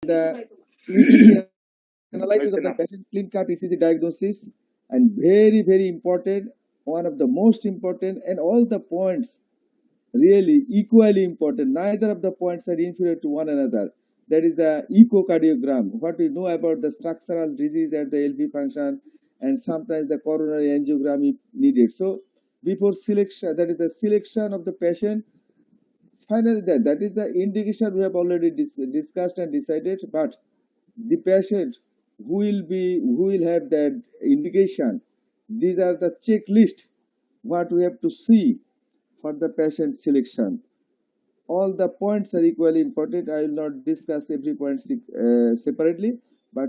the ECG analysis of the patient, clean cut ECG diagnosis, and very important, one of the most important, and all the points really equally important. Neither of the points are inferior to one another. That is the echocardiogram, what we know about the structural disease at the LV function, and sometimes the coronary angiogram if needed. So before selection, that is the selection of the patient. Finally, that is the indication we have already discussed and decided. But the patient who will have that indication, these are the checklist what we have to see for the patient selection. All the points are equally important. I will not discuss every point separately, but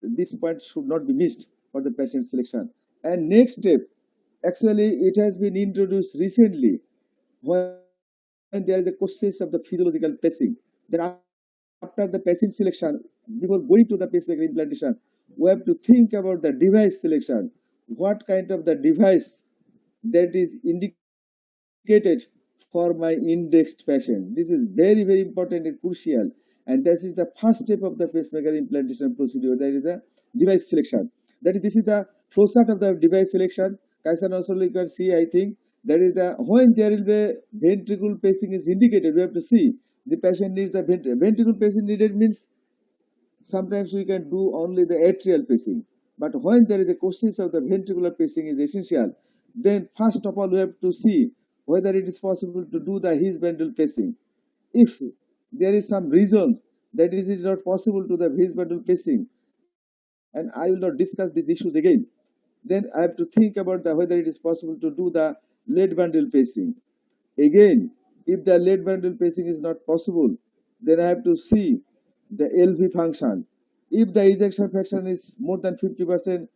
this point should not be missed for the patient selection. And next step, actually it has been introduced recently when there is a process of the physiological pacing. Then after the patient selection, before going to the pacemaker implantation, we have to think about the device selection. What kind of the device that is indicated for my indexed patient. This is very important and crucial. And this is the first step of the pacemaker implantation procedure. That is the device selection. This is the flow chart of the device selection. Also you can see, I think, that is the when there will be ventricular pacing is indicated, we have to see the patient needs the ventricular pacing needed means sometimes we can do only the atrial pacing. But when there is a question of the ventricular pacing is essential, then first of all we have to see whether it is possible to do the his bundle pacing. If there is some reason that it is not possible to the his bundle pacing, and I will not discuss these issues again, then I have to think about whether it is possible to do the lead bundle pacing. Again, if the lead bundle pacing is not possible, then I have to see the LV function. If the ejection fraction is more than 50%,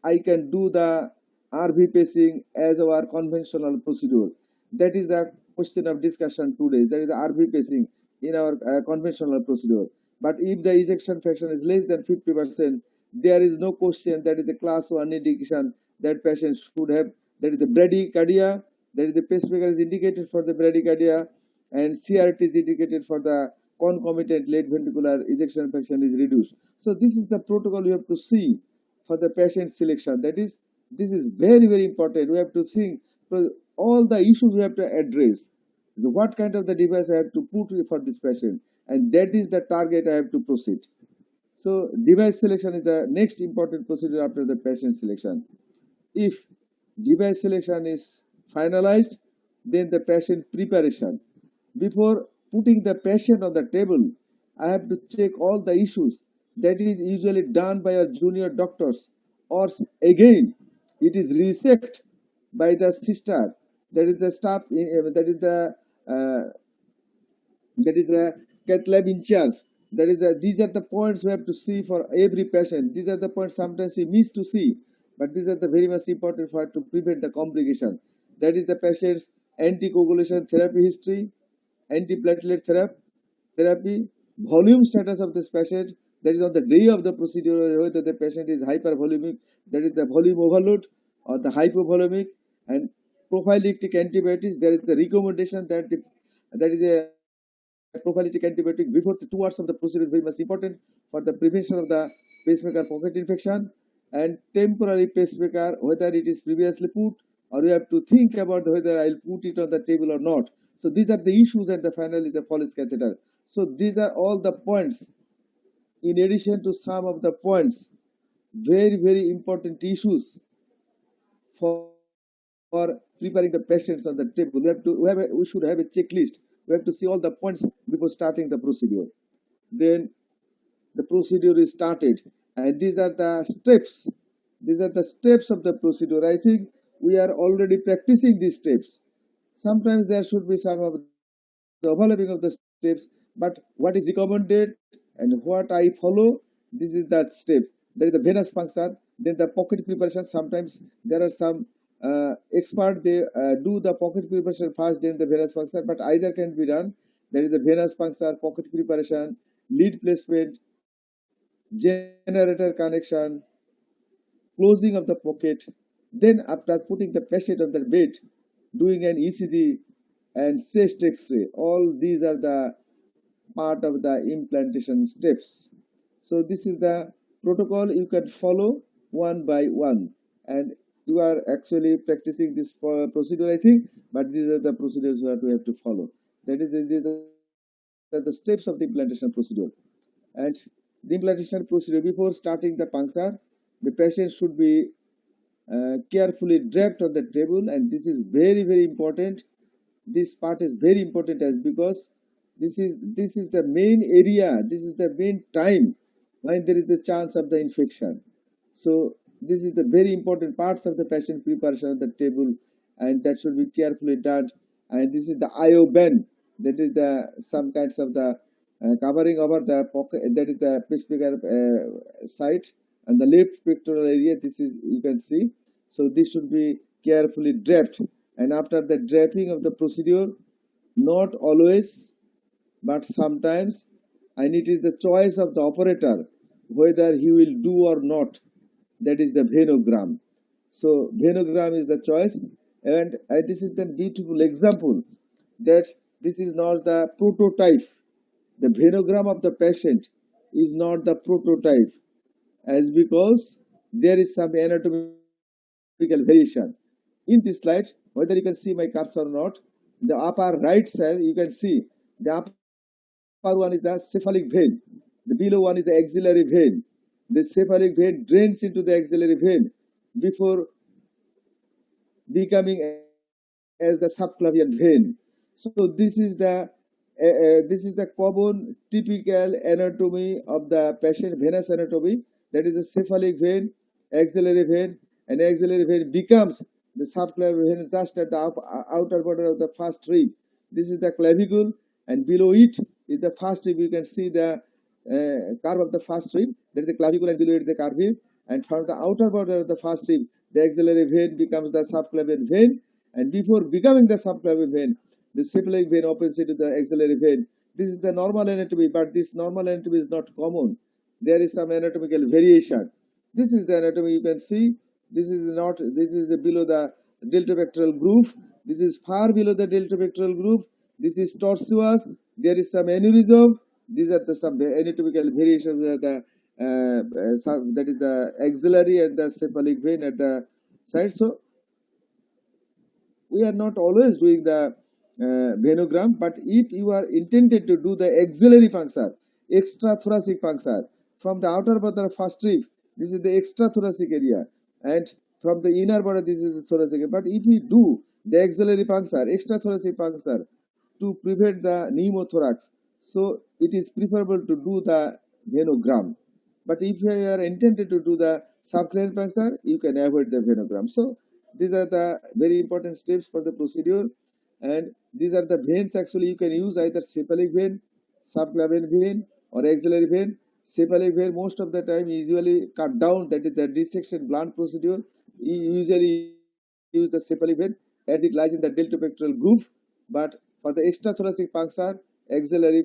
I can do the RV pacing as our conventional procedure. That is the question of discussion today. That is the RV pacing in our conventional procedure. But if the ejection fraction is less than 50%, there is no question. That is the class 1 indication that patient should have. That is the bradycardia. That is the pacemaker is indicated for the bradycardia, and CRT is indicated for the concomitant late ventricular ejection fraction is reduced. So this is the protocol you have to see for the patient selection. This is very important. We have to think all the issues we have to address. So what kind of the device I have to put for this patient, and that is the target I have to proceed. So device selection is the next important procedure after the patient selection. If device selection is finalized, then the patient preparation. Before putting the patient on the table, I have to check all the issues. That is usually done by our junior doctors, or again it is rechecked by the sister. That is the staff. That is the cath lab in charge. These are the points we have to see for every patient. These are the points sometimes we miss to see, but these are the very much important for to prevent the complication. That is the patient's anticoagulation therapy history, antiplatelet therapy, volume status of this patient. That is on the day of the procedure whether the patient is hypervolemic, that is the volume overload, or the hypovolemic, and prophylactic antibiotics. There is the recommendation that is a prophylactic antibiotic before the 2 hours of the procedure is very much important for the prevention of the pacemaker pocket infection. And temporary pacemaker, whether it is previously put, or you have to think about whether I'll put it on the table or not. So these are the issues, and finally the Foley's catheter. So these are all the points. In addition to some of the points, very important issues for preparing the patients on the table. We should have a checklist. We have to see all the points before starting the procedure. Then the procedure is started, and these are the steps. These are the steps of the procedure. I think we are already practicing these steps. Sometimes there should be some of the overlapping of the steps, but what is recommended and what I follow, this is that step. There is the venous puncture, then the pocket preparation. Sometimes there are some experts, they do the pocket preparation first, then the venous puncture, but either can be done. There is the venous puncture, pocket preparation, lead placement, generator connection, closing of the pocket. Then after putting the patient on the bed, doing an ECG and chest X-ray. All these are the part of the implantation steps. So this is the protocol you can follow one by one, and you are actually practicing this procedure, I think, but these are the procedures that we have to follow. That is, these are the steps of the implantation procedure. And the implantation procedure, before starting the puncture, the patient should be carefully draped on the table, and this is very, very important. This part is very important as because this is the main area, this is the main time when there is the chance of the infection. So this is the very important parts of the patient preparation of the table, and that should be carefully done. And this is the IO band, that is the some kinds of the covering over the pocket, that is the pacemaker site and the left pectoral area. This is, you can see. So this should be carefully draped, and after the draping of the procedure, not always but sometimes, and it is the choice of the operator whether he will do or not, that is the venogram. So venogram is the choice, and this is the beautiful example that this is not the prototype. The venogram of the patient is not the prototype, as because there is some anatomical variation. In this slide, whether you can see my cursor or not, the upper right side you can see the upper one is the cephalic vein, the below one is the axillary vein. The cephalic vein drains into the axillary vein before becoming as the subclavian vein. So this is the common typical anatomy of the patient, venous anatomy. That is the cephalic vein, axillary vein, and axillary vein becomes the subclavian vein just at the outer border of the first rib. This is the clavicle, and below it is the first rib. You can see the curve of the first rib. That is the clavicle, and below it is the curve rib. And from the outer border of the first rib, the axillary vein becomes the subclavian vein, and before becoming the subclavian vein, the cephalic vein opens into the axillary vein. This is the normal anatomy, but this normal anatomy is not common. There is some anatomical variation. This is the anatomy you can see. This is not. This is below the deltopectoral groove. This is far below the deltopectoral groove. This is tortuous. There is some aneurysm. These are the some anatomical variations. That is the axillary and the cephalic vein at the side. So we are not always doing the venogram, but if you are intended to do the axillary puncture, extra thoracic puncture from the outer border of first rib, this is the extra thoracic area, and from the inner border, this is the thoracic area. But if we do the axillary puncture, extra thoracic puncture, to prevent the pneumothorax, so it is preferable to do the venogram. But if you are intended to do the subclavian puncture, you can avoid the venogram. So these are the very important steps for the procedure, and these are the veins. Actually, you can use either cephalic vein, subclavian vein, or axillary vein. Cephalic vein most of the time usually cut down, that is the dissection blunt procedure. You usually use the cephalic vein as it lies in the deltopectoral groove, but for the extrathoracic puncture, axillary,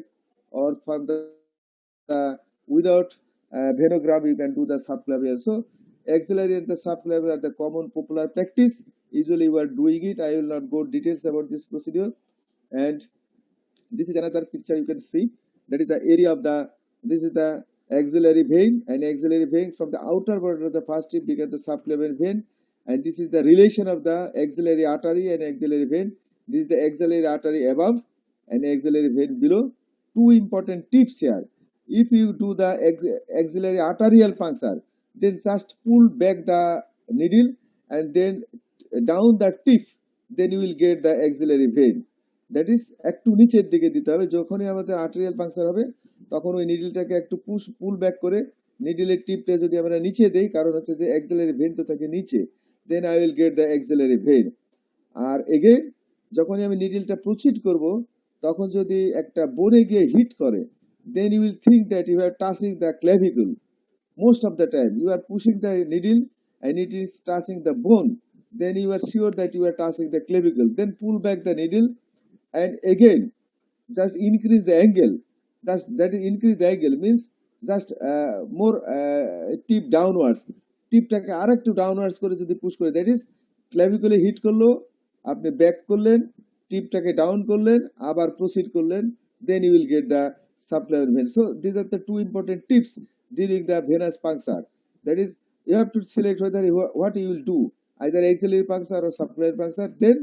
or for the without venogram, you can do the subclavian. So axillary and the subclavian are the common popular practice. Usually we are doing it. I will not go details about this procedure. And this is another picture you can see. That is the area of the, this is the axillary vein, and axillary vein from the outer border of the first rib becomes the subclavian vein. And this is the relation of the axillary artery and axillary vein. This is the axillary artery above and axillary vein below. Two important tips here. If you do the axillary arterial puncture, then just pull back the needle and then down the tip, then you will get the axillary vein. That is একটু নিচের দিকে দিতে হবে। যখনই আমাদের arterial puncture হবে তখন ওই নিডলটাকে একটু পুল ব্যাক করে নিডলের টিপটা যদি আমরা নিচে দেই, কারণ হচ্ছে যে অ্যাক্সিলারি ভেন তো থাকে নিচে, then I will get the axillary vein. আর এগেইন যখনই আমি নিডলটা প্রসিড করব তখন যদি একটা বোনে গিয়ে হিট করে, then you will think that you are touching the clavicle. Most of the time you are pushing the needle and it is touching the bone, then you are sure that you are touching the clavicle. Then pull back the needle and again just increase the angle. Just that is increase the angle means just more tip downwards. টিপটাকে আর একটু downwards করে যদি push করে, that is ক্লাভিকুলে hit করলো, আপনি back করলেন, টিপটাকে down করলেন, আবার proceed করলেন, then you will get the subclavian vein. So these are the two important tips during the venous puncture. That is, you have to select whether what you will do, either axillary puncture or subclavian puncture. Then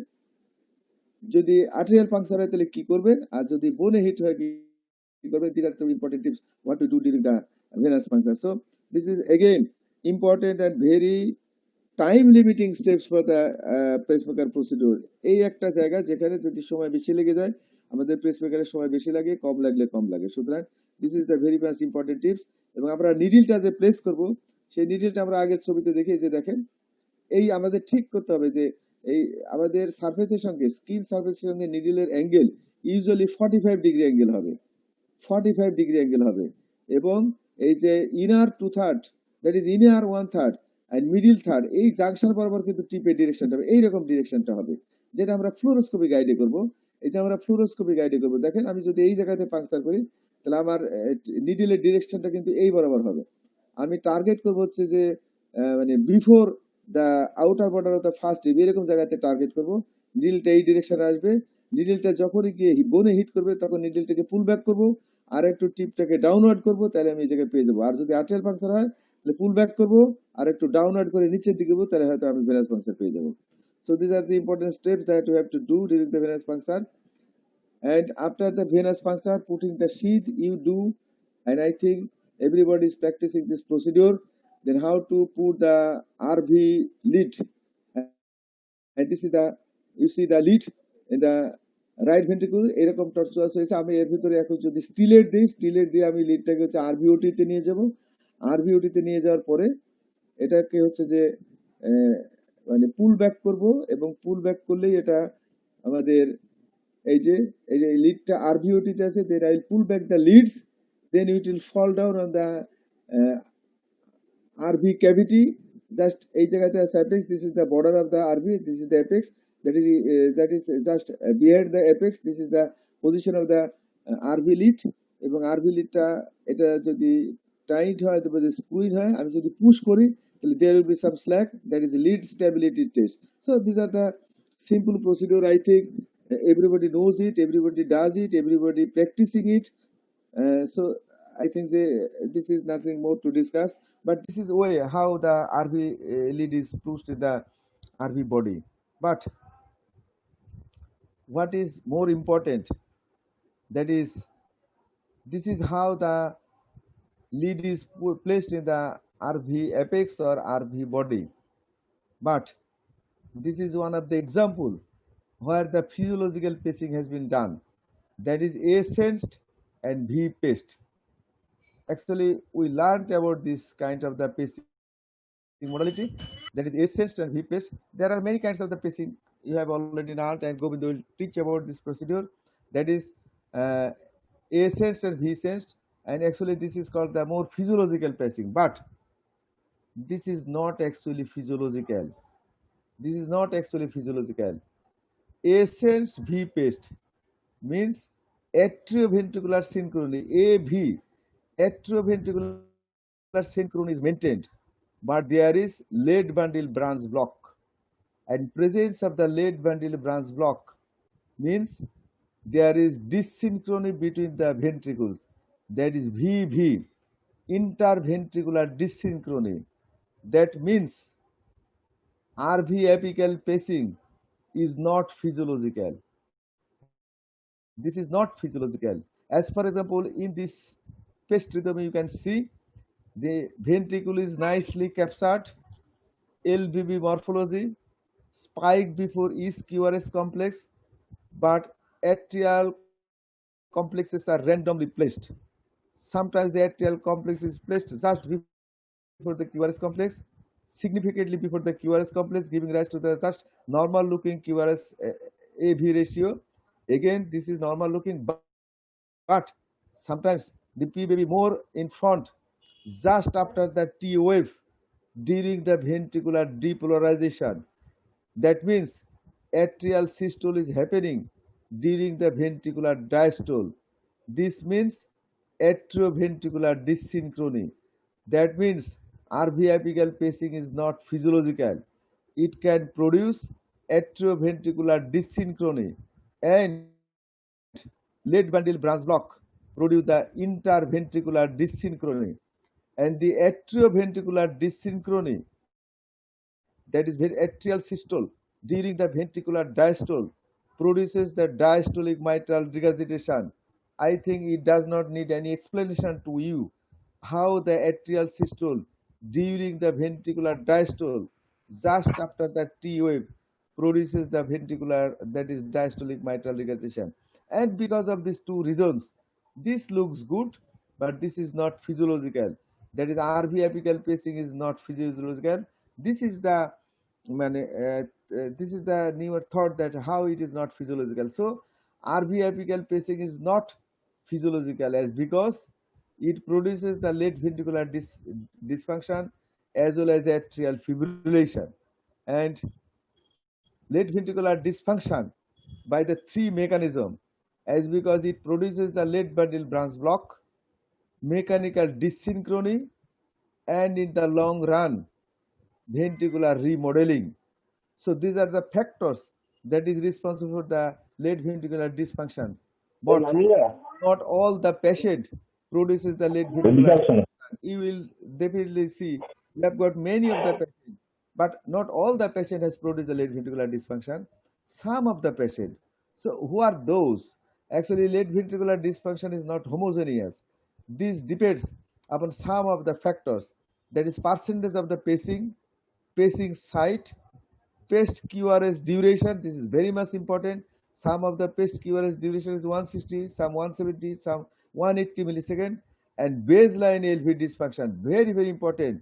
যদি arterial puncture হয় তাহলে কি করবেন, আর যদি বোনে hit হয় কি করবেন, these are the important tips what to do during the venous puncture. So this is again important and very time limiting steps for the pacemaker procedure. এই একটা জায়গা যেখানে যদি সময় বেশি লেগে যায়, আমাদের পেসমেকারের সময় বেশি লাগে, কম লাগলে কম লাগে। সুতরাং this is the very much important tips. এবং আমরা নিডিলটা যে প্লেস করব, সেই নিডিলটা আমরা আগের ছবিতে দেখি, যে দেখেন এই আমাদের ঠিক করতে হবে যে এই আমাদের সারফেসের সঙ্গে, স্কিন সারফেসের সঙ্গে নিডিলের অ্যাঙ্গেল ইউজুয়ালি 45 ডিগ্রি অ্যাঙ্গেল হবে, 45 ডিগ্রি অ্যাঙ্গেল হবে। এবং এই যে inner 2/3, that is inner 1/3 and middle third, এই জাংশন বরাবর কিন্তু টিপের ডিরেকশনটা হবে, এইরকম ডিরেকশনটা হবে, যেটা আমরা ফ্লোরোস্কোপি গাইডে করব। এই যে আমরা ফ্লোরোস্কোপি গাইডে করব, দেখেন আমি যদি এই জায়গাতে পাংচার করি, তাহলে আমার নিডিলের ডিরেকশনটা কিন্তু এই বরাবর হবে। আমি টার্গেট করব হচ্ছে যে মানে before the outer border of the first tip, এরকম জায়গাতে টার্গেট করব। নিডিলটা এই ডিরেকশনে আসবে, নিডিলটা যখনই গিয়ে বোনে হিট করবে তখন নিডিলটাকে পুল ব্যাক করব, আর একটু টিপটাকে ডাউনওয়ার্ড করব, তাহলে আমি এই জায়গায় পেয়ে যাবো। আর যদি আর্টেরিয়াল পাংচার হয় তাহলে পুল ব্যাক করব, আর একটু ডাউনওয়ার্ড করে নিচের দিকে যাবো, তাহলে হয়তো আমি ভেনাস পাংচার পেয়ে যাবো। So these are the important steps that you have to do during the venous puncture. And after the venous puncture, putting the sheath you do, and I think everybody is practicing this procedure. Then how to put the RV lead, and this is the, you see the lead in the right ventricle, এরকম tortuous হয়েছে। আমি এর ভিতরে এখন যদি স্টিলেট দিই, স্টিলেট দিয়ে আমি লিডটাকে হচ্ছে আরভিওটিতে নিয়ে যাব। আরভিওটিতে নিয়ে যাওয়ার পরে এটাকে হচ্ছে যে মানে পুল ব্যাক করব, এবং পুল ব্যাক করলেই এটা আমাদের এই যে লিডটা আরভিওটিতে আছে, then I will pull back the leads, then it will fall down on the RV cavity. Just এই জায়গাতে আছে apex, this is the border of the RV, this is the apex, that is just behind the apex, this is the position of the RV lead. এবং RV leadটা এটা যদি tight হয় তবে squeeze হয়, আমি যদি পুশ করি তাহলে there will be some slack, that is lead stability test. So these are the simple procedure. I think everybody knows it, everybody does it, everybody practicing it. So I think this is nothing more to discuss, but this is way how the RV lead is pushed in the RV body. But what is more important, that is, this is how the lead is placed in the RV apex or RV body. But this is one of the example where the physiological pacing has been done, that is A sensed and V paced. Actually we learned about this kind of the pacing modality, that is A sensed and V paced. There are many kinds of the pacing you have already learned, and Govind will teach about this procedure, that is A sensed and V sensed. And actually this is called the more physiological pacing, but this is not actually physiological. This is not actually physiological. A sensed V paced means atrioventricular synchrony, AV, atrioventricular synchrony is maintained, but there is lead bundle branch block, and presence of the lead bundle branch block means there is dyssynchrony between the ventricles, that is VV, interventricular dyssynchrony. That means RV apical pacing is not physiological. This is not physiological. As for example, in this paced rhythm you can see the ventricle is nicely captured, LVB morphology, spike before each QRS complex, but atrial complexes are randomly placed. Sometimes the atrial complex is placed just before the QRS complex, significantly before the QRS complex, giving rise to the just normal looking QRS AV ratio. Again, this is normal looking, but sometimes the P may be more in front just after the T wave during the ventricular depolarization. That means atrial systole is happening during the ventricular diastole. This means atrioventricular dyssynchrony. That means RV apical pacing is not physiological. It can produce atrioventricular dyssynchrony and lead bundle branch block. produce the interventricular dyssynchrony, and the atrioventricular dyssynchrony, that is atrial systole, during the ventricular diastole produces the diastolic mitral regurgitation. I think it does not need any explanation to you how the atrial systole during the ventricular diastole, just after the T wave, produces the ventricular, that is diastolic mitral regurgitation. And because of these two reasons, this looks good, but this is not physiological. That is, RV apical pacing is not physiological. This is the this is the newer thought that how it is not physiological. So RV apical pacing is not physiological as because it produces the late ventricular dysfunction as well as atrial fibrillation. And late ventricular dysfunction by the three mechanism as because it produces the late bundle branch block, mechanical dyssynchrony, and in the long run ventricular remodeling. So these are the factors that is responsible for the late ventricular dysfunction. But not all the patient produces the late ventricular dysfunction. You will definitely see we have got many of the patients, but not all the patient has produced the late ventricular dysfunction. Some of the patient. So who are those? Actually, late ventricular dysfunction is not homogeneous. This depends upon some of the factors. That is percentage of the pacing site, paced QRS duration. This is very much important. Some of the paced QRS duration is 160, some 170, some 180 millisecond, and baseline LV dysfunction. Very, very important.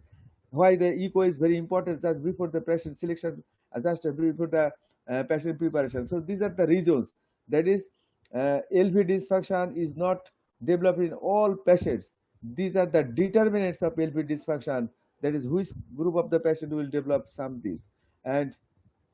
Why the echo is very important just before the patient selection, just before the patient preparation. So these are the reasons. That is, LV dysfunction is not developed in all patients. These are the determinants of LV dysfunction. That is, which group of the patient will develop some of these. And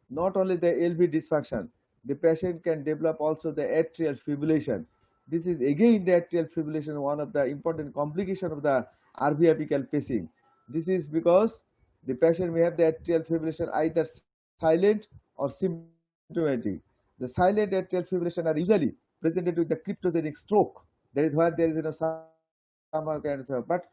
not only the LV dysfunction, the patient can develop also the atrial fibrillation. This is again the atrial fibrillation, one of the important complication of the RV apical pacing. This is because the patient may have the atrial fibrillation either silent or symptomatic. The silent atrial fibrillation are usually presented with the cryptogenic stroke. That is where there is some kind of, but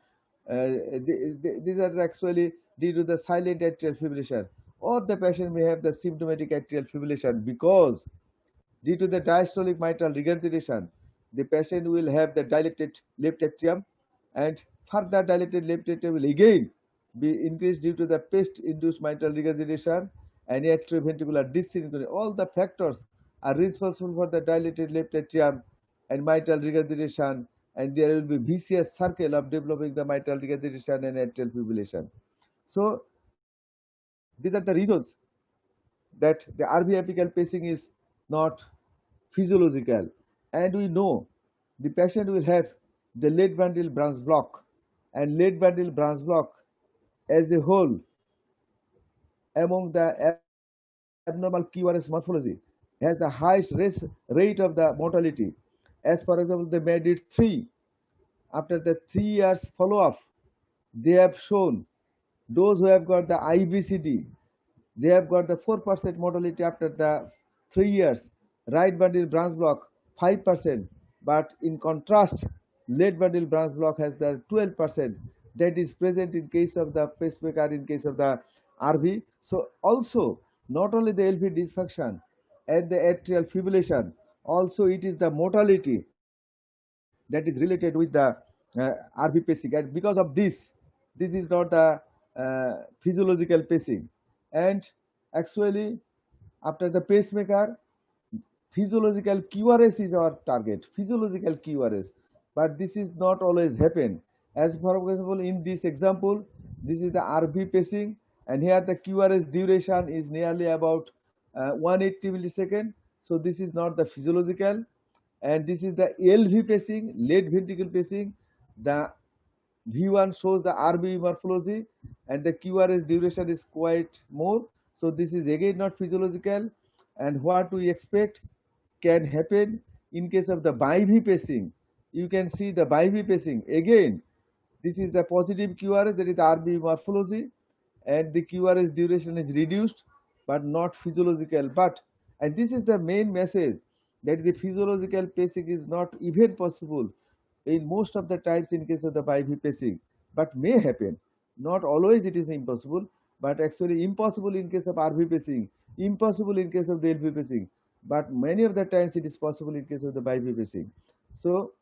these are actually due to the silent atrial fibrillation, or the patient may have the symptomatic atrial fibrillation because due to the diastolic mitral regurgitation, the patient will have the dilated left atrium, and further dilated left atrium will again be increased due to the paced-induced mitral regurgitation and atrioventricular dyssynchrony. All the factors are responsible for the dilated left atrium and mitral regurgitation, and there will be vicious circle of developing the mitral regurgitation and atrial fibrillation. So these are the reasons that the RV apical pacing is not physiological, and we know the patient will have the late bundle branch block, and late bundle branch block as a whole among the abnormal QRS morphology has the highest rate of the mortality. As for example, they made it 3. After the 3 years follow-up, they have shown those who have got the IBCD, they have got the 4% mortality after the 3 years. Right bundle branch block 5%, but in contrast, late bundle branch block has the 12% that is present in case of the pacemaker, in case of the RV. So also not only the LV dysfunction and the atrial fibrillation, also it is the mortality that is related with the RV pacing, and because of this is not a physiological pacing. And actually, after the pacemaker, physiological QRS is our target, physiological QRS, but this is not always happen. As for example, in this example, this is the RV pacing, and here the QRS duration is nearly about 180 millisecond. So this is not the physiological, and this is the LV pacing, late ventricle pacing. The V1 shows the RV morphology, and the QRS duration is quite more. So this is again not physiological, and what we expect can happen in case of the BIV pacing. You can see the BIV pacing again. This is the positive QRS, that is RV morphology, and the QRS duration is reduced, but not physiological. And this is the main message, that the physiological pacing is not even possible in most of the times in case of the IV pacing, but may happen. Not always it is impossible, but actually impossible in case of RV pacing, impossible in case of the LV pacing, but many of the times it is possible in case of the IV pacing. So,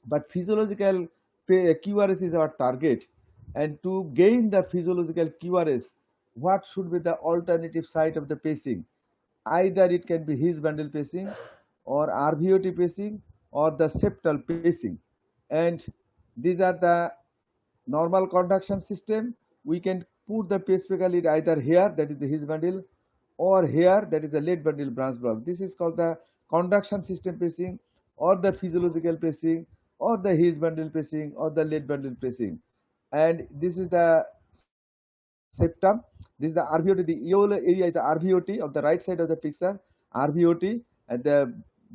but physiological QRS is our target, and to gain the physiological QRS, what should be the alternative site of the pacing? Either it can be his bundle pacing or RVOT pacing or the septal pacing. And these are the normal conduction system. We can put the pacemaker lead either here, that is the his bundle, or here, that is the late bundle branch block. This is called the conduction system pacing, or the physiological pacing, or the his bundle pacing, or the late bundle pacing. And this is the septum. This is the RVOT. The yellow area is the RVOT of the right side of the picture. RVOT, and the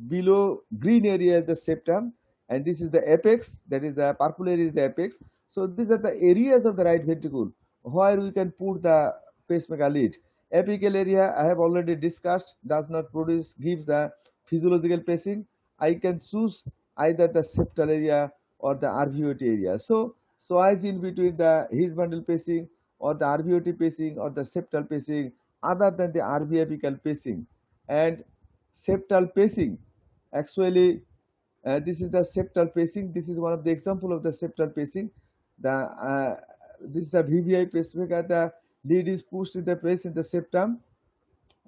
below green area is the septum, and this is the apex. That is the purple area is the apex. So these are the areas of the right ventricle where we can put the pacemaker lead. Apical area I have already discussed, does not produce, gives the physiological pacing. I can choose either the septal area or the RVOT area. So as in between the his bundle pacing or the RVOT pacing or the septal pacing other than the RV apical pacing. And septal pacing, actually this is the septal pacing. This is one of the example of the septal pacing. This is the VVI pacemaker. The lead is pushed in the place in the septum,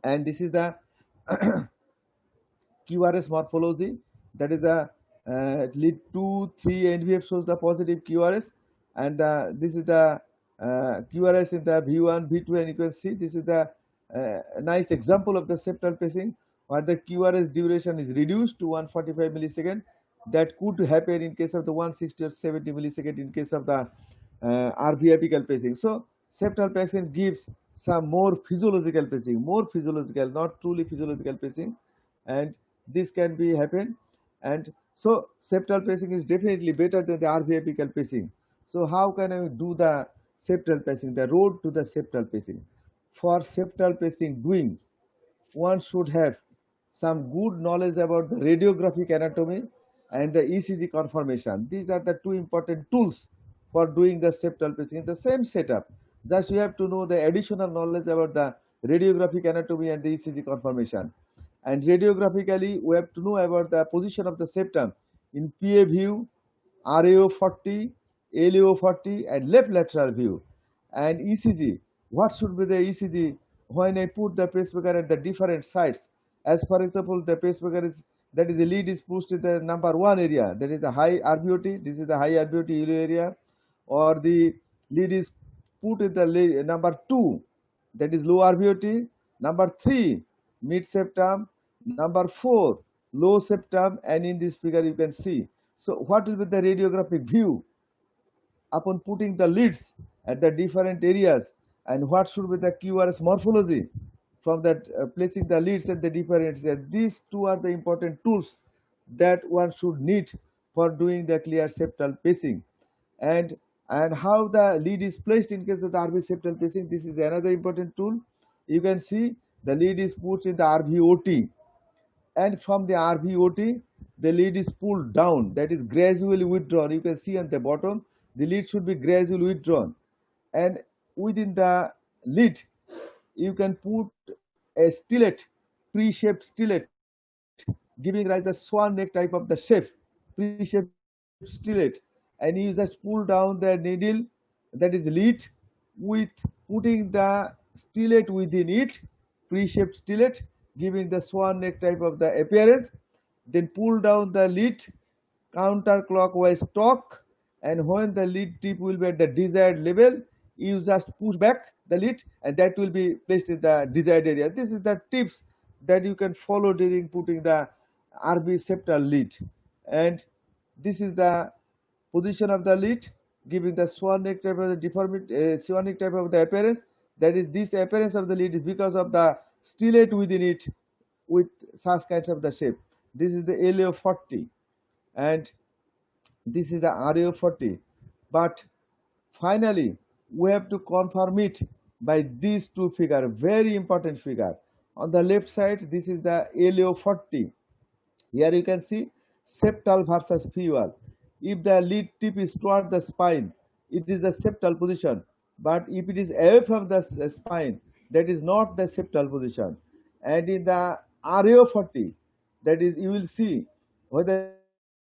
and this is the QRS morphology. That is the lead 2, 3 NVF shows the positive QRS, and this is the QRS in the V1, V2, and you can see this is the nice example of the septal pacing where the QRS duration is reduced to 145 millisecond. That could happen in case of the 160 or 70 millisecond in case of the RV apical pacing. So septal pacing gives some more physiological pacing, more physiological, not truly physiological pacing, and this can be happen. And so septal pacing is definitely better than the RV apical pacing. So how can I do the septal pacing, the road to the septal pacing? For septal pacing doing, one should have some good knowledge about the radiographic anatomy and the ECG conformation. These are the two important tools for doing the septal pacing in the same setup. Just you have to know the additional knowledge about the radiographic anatomy and the ECG conformation. And radiographically, we have to know about the position of the septum in PA view, RAO 40, LAO 40, and left lateral view. And ECG, what should be the ECG when I put the pacemaker at the different sites? As for example, the pacemaker is, that is the lead is pushed in the number 1 area, that is the high RVOT, this is the high RVOT yellow area, or the lead is put in the number 2, that is low RVOT, number 3 mid septum, number 4 low septum, and in this figure you can see. So what will be the radiographic view upon putting the leads at the different areas, and what should be the QRS morphology from that placing the leads at the different areas? These two are the important tools that one should need for doing the clear septal pacing. And how the lead is placed in case of the RV septal pacing, this is another important tool. You can see the lead is put in the RVOT, and from the RVOT the lead is pulled down, that is gradually withdrawn. You can see on the bottom the lead should be gradually withdrawn, and within the lead you can put a stillet, pre-shaped stillet, giving like the swan neck type of the shape, pre-shaped stillet, and you just pull down the needle, that is lead, with putting the stillet within it, pre-shaped stillet, giving the swan neck type of the appearance. Then pull down the lead counterclockwise torque, and when the lead tip will be at the desired level, you just push back the lead, and that will be placed in the desired area. This is the tips that you can follow during putting the RV septal lead. And this is the position of the lead, giving the swan neck type of the deformity, swan neck type of the appearance. That is, this appearance of the lead is because of the stillet within it with such kinds of the shape. This is the LAO 40, and this is the RAO 40. But finally, we have to confirm it by these two figures, very important figure. On the left side, this is the LAO 40. Here you can see septal versus fuel. If the lead tip is toward the spine, it is the septal position. But if it is away from the spine, that is not the septal position. And in the RO40, that is, you will see whether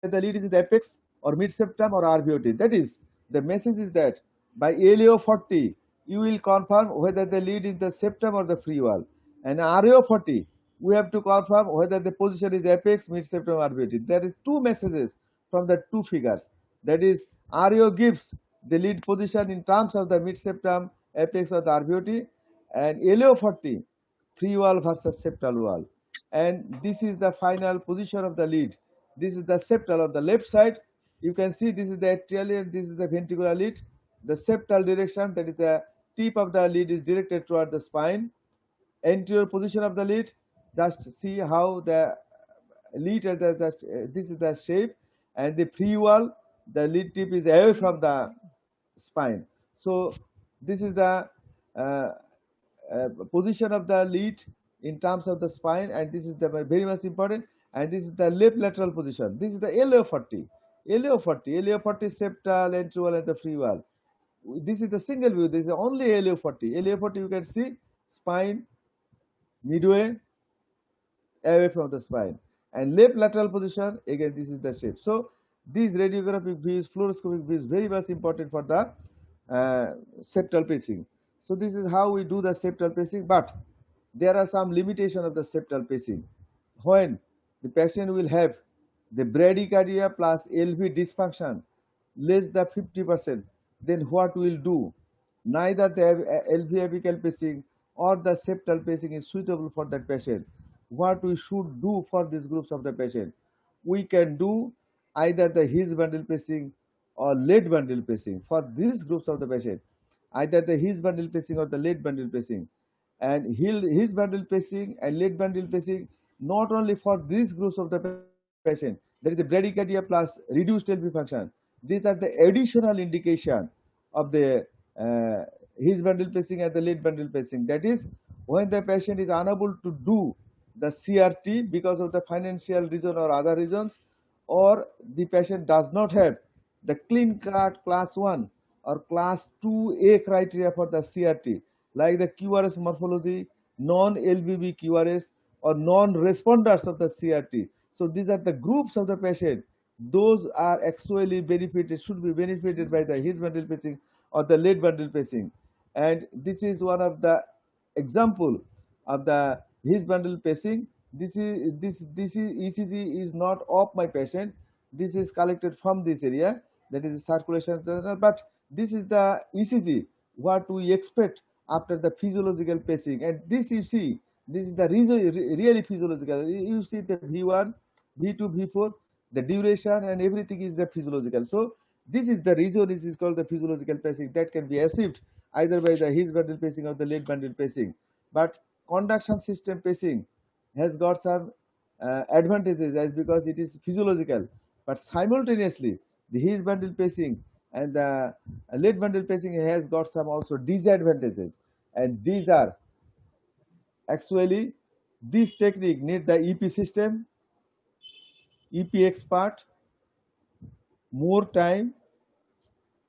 the lead is in the apex or mid-septum or RVOT. That is, the message is that by LO40, you will confirm whether the lead is the septum or the free wall. And RO40, we have to confirm whether the position is apex, mid-septum, or RVOT. There is two messages from the two figures. That is, RO gives the lead position in terms of the mid-septum, apex, or the RVOT, and LO40, free wall versus septal wall. And this is the final position of the lead. This is the septal on the left side. You can see this is the atrial and this is the ventricular lead. The septal direction, that is the tip of the lead, is directed toward the spine. Anterior position of the lead, just see how the lead at the, this is the shape, and the free wall, the lead tip is away from the spine. So this is the position of the lead in terms of the spine, and this is the very much important. And this is the left lateral position. This is the LO40, LO40 septal, anterior, and the free wall. This is the single view. This is only LO40. LO40 you can see spine, midway, away from the spine, and left lateral position, again this is the shape. So these radiographic views, fluoroscopic views, very much important for the septal pacing. So this is how we do the septal pacing, but there are some limitation of the septal pacing. When the patient will have the bradycardia plus LV dysfunction less than 50%, then what we'll do? Neither the LV apical pacing or the septal pacing is suitable for that patient. What we should do for these groups of the patient? We can do either the His bundle pacing or late bundle pacing for these groups of the patient, either the His bundle pacing or the late bundle pacing. And His bundle pacing and late bundle pacing not only for these groups of the patient, there is the bradycardia plus reduced LV function. These are the additional indication of the His bundle pacing and the late bundle pacing. That is, when the patient is unable to do the CRT because of the financial reason or other reasons, or the patient does not have the clean cut class 1 or class 2A criteria for the CRT, like the QRS morphology, non-LVB QRS, or non-responders of the CRT. So these are the groups of the patient. Those are actually benefited, should be benefited by the His bundle pacing or the late bundle pacing. And this is one of the example of the His bundle pacing. This ECG is not of my patient. This is collected from this area, that is circulation, but this is the ECG what we expect after the physiological pacing. And this you see, this is the really physiological. You see the V1, V2, V4, the duration and everything is the physiological. So this is the reason this is called the physiological pacing, that can be achieved either by the His bundle pacing or the late bundle pacing. But conduction system pacing has got some advantages as because it is physiological, but simultaneously the His bundle pacing and the late bundle pacing has got some also disadvantages, and these are actually, this technique need the EP system, EP expert, more time,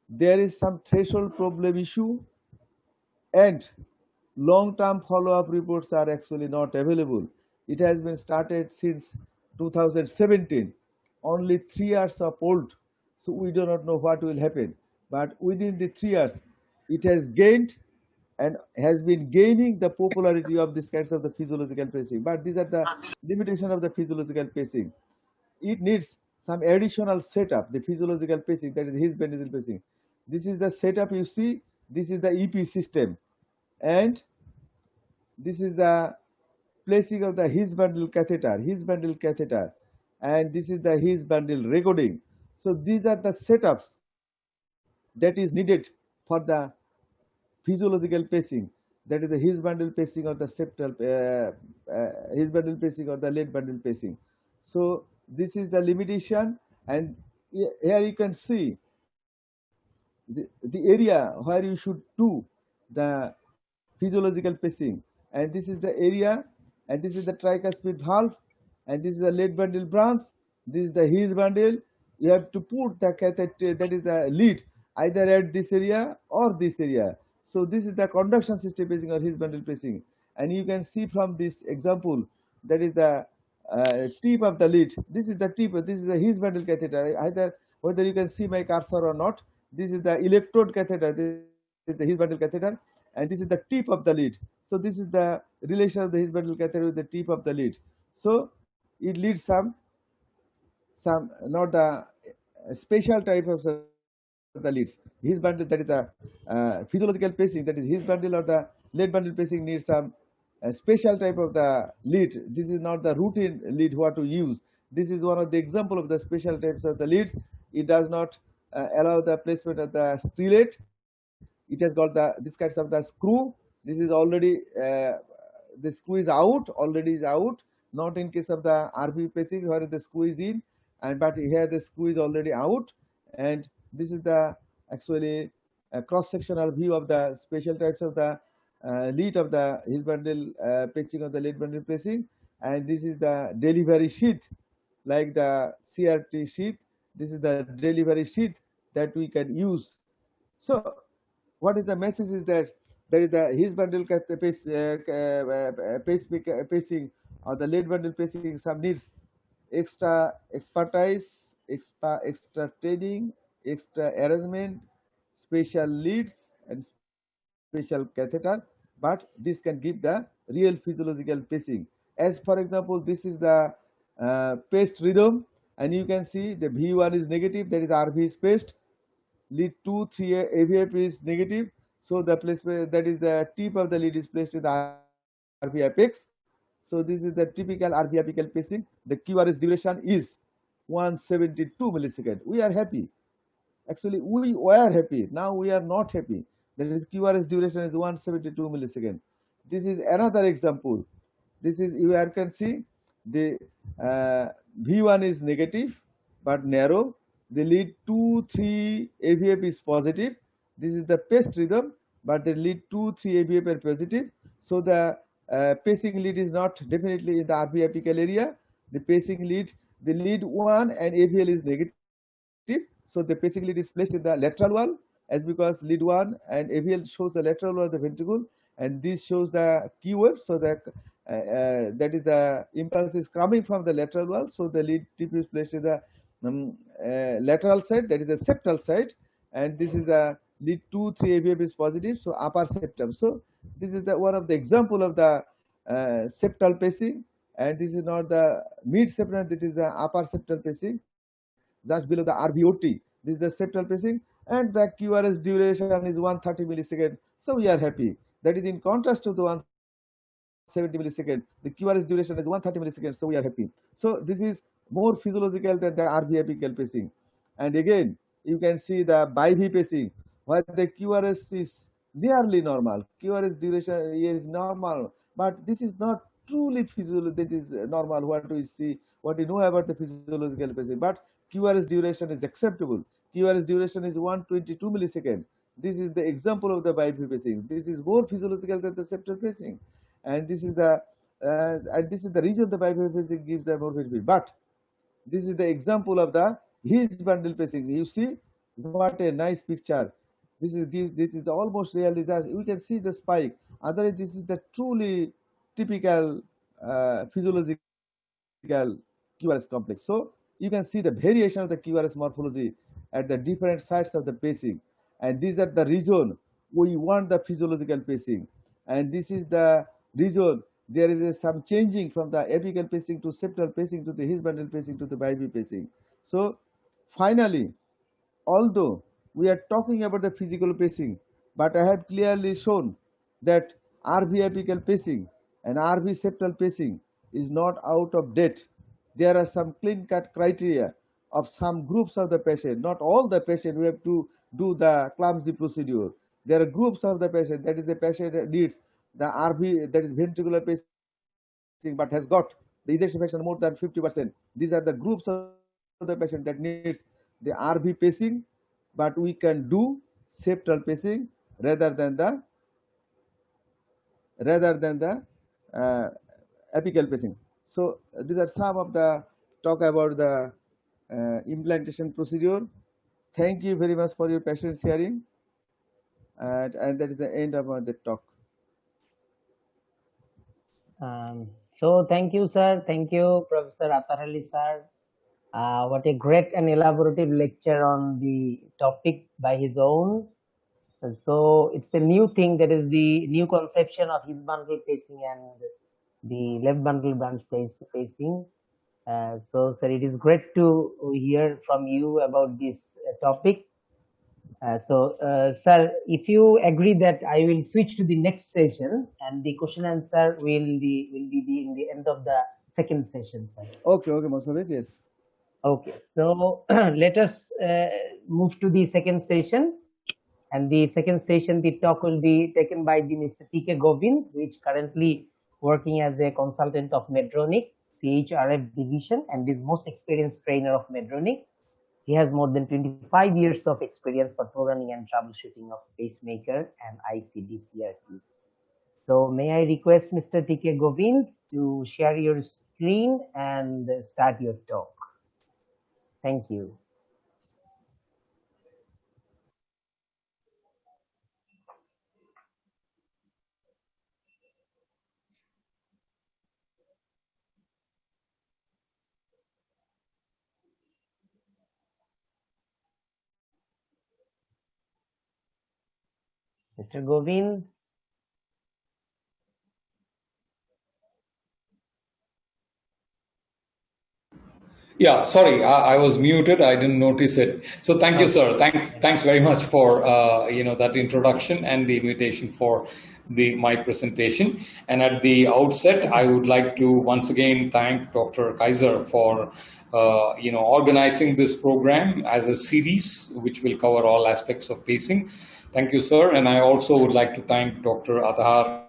there is some threshold problem issue, and long-term follow-up reports are actually not available. It has been started since 2017, only 3 years of old, so we do not know what will happen. But within the 3 years, it has gained and has been gaining the popularity of these kinds of the physiological pacing. But these are the limitation of the physiological pacing. It needs some additional setup, the physiological pacing, that is His bundle pacing. This is the setup you see, this is the EP system, and this is the placing of the His bundle catheter, and this is the His bundle recording. So these are the setups that is needed for the physiological pacing, that is the His bundle pacing or the septal, His bundle pacing or the late bundle pacing. So this is the limitation, and here you can see the area where you should do the physiological pacing, and this is the area, and this is the tricuspid valve, and this is the late bundle branch, this is the His bundle. you have to put the catheter, that is the lead, either at this area or this area. So this is the conduction system pacing or his bundle pacing, and you can see from this example that is the tip of the lead. This is the tip. This is the his bundle catheter. Either whether you can see my cursor or not, this is the electrode catheter. This is the his bundle catheter, and this is the tip of the lead. So this is the relation of the his bundle catheter with the tip of the lead. So it leads some not the special type of the leads. His bundle, that is the physiological pacing, that is his bundle or the lead bundle pacing needs some special type of the lead. This is not the routine lead what to use. This is one of the example of the special types of the leads. It does not allow the placement of the stellate. It has got the this kinds of the screw. This is already the screw is out, already is out. Not in case of the RV pacing where the screw is in, and but here the screw is already out. And this is the actually cross-sectional view of the special types of the lead of the heel bundle pacing of the lead bundle pacing. And this is the delivery sheath, like the CRT sheath. This is the delivery sheath that we can use. So what is the message is that there is the his bundle pacing or the lead bundle pacing some needs extra expertise, extra training, extra arrangement, special leads and special catheter, but this can give the real physiological pacing. As for example, this is the paced rhythm, and you can see the V1 is negative, that is RV is paced. Lead 2, 3 AVF is negative, so the placement, that is the tip of the lead is placed in the RV apex. So this is the typical RV apical pacing. The QRS duration is 172 milliseconds. We are happy. Actually, we were happy. Now we are not happy. That is QRS duration is 172 milliseconds. This is another example. This is, you can see the V1 is negative but narrow. The lead 2, 3 AVF is positive. This is the paced rhythm, but the lead 2, 3 AVF are positive. So the pacing lead is not definitely in the RV apical area. The pacing lead, the lead 1 and AVL is negative. So the pacing lead is placed in the lateral wall, as because lead 1 and AVL shows the lateral wall of the ventricle, and this shows the Q wave. So that is the impulse is coming from the lateral wall. So the lead tip is placed in the lateral side, that is the septal side, and this is the lead 2, 3 AVF is positive, so upper septum. So this is the one of the example of the septal pacing, and this is not the mid septal, this is the upper septal pacing, just below the RVOT. This is the septal pacing, and the QRS duration is 130 milliseconds. So we are happy. That is in contrast to the 170 milliseconds. The QRS duration is 130 milliseconds. So we are happy. So this is more physiological than the RV apical pacing. And again, you can see the BIV pacing, where the QRS is nearly normal. QRS duration is normal, but this is not truly physiological. That is normal. What we see, what we know about the physiological pacing, but QRS duration is acceptable. QRS duration is 122 milliseconds. This is the example of the BIV pacing. This is more physiological than the septal pacing, and this is the reason the BIV pacing gives the more benefit. But this is the example of the his bundle pacing. You see what a nice picture. This is almost really that we can see the spike. Otherwise, this is the truly typical physiological QRS complex. So you can see the variation of the QRS morphology at the different sites of the pacing, and these are the reason we want the physiological pacing, and this is the reason there is some changing from the apical pacing to septal pacing to the his bundle pacing to the BIV pacing. So finally, although we are talking about the physical pacing, but I have clearly shown that RV apical pacing and RV septal pacing is not out of date. There are some clean-cut criteria of some groups of the patient. Not all the patient we have to do the clumsy procedure. There are groups of the patient, that is the patient that needs the RV, that is ventricular pacing, but has got the ejection fraction more than 50%. These are the groups of the patient that needs the RV pacing, but we can do septal pacing rather than the apical pacing. So these are some of the talk about the implantation procedure. Thank you very much for your patience hearing, and that is the end of the talk. So thank you, sir. Thank you, Professor Atahar Ali, sir. What a great and elaborative lecture on the topic by his own. So it's the new thing, that is the new conception of his bundle pacing and the left bundle branch pacing. So sir, it is great to hear from you about this topic. Sir, if you agree that I will switch to the next session, and the question answer will be in the end of the second session, sir. Okay, Mosavet, yes. Okay, so let us move to the second session. And the second session, the talk will be taken by the Mr. T.K. Govind, which currently working as a consultant of Medtronic, CHRF division, and is most experienced trainer of Medtronic. He has more than 25 years of experience for programming and troubleshooting of pacemaker and ICD-CRTs. So may I request Mr. T.K. Govind to share your screen and start your talk. Thank you. Mr. Govind. Yeah, sorry, I was muted. I didn't notice it. So thank you, sir. Thanks very much for that introduction and the invitation for my presentation. And at the outset, I would like to once again thank Dr. Kaiser for organizing this program as a series which will cover all aspects of pacing. Thank you, sir. And I also would like to thank Dr. Atahar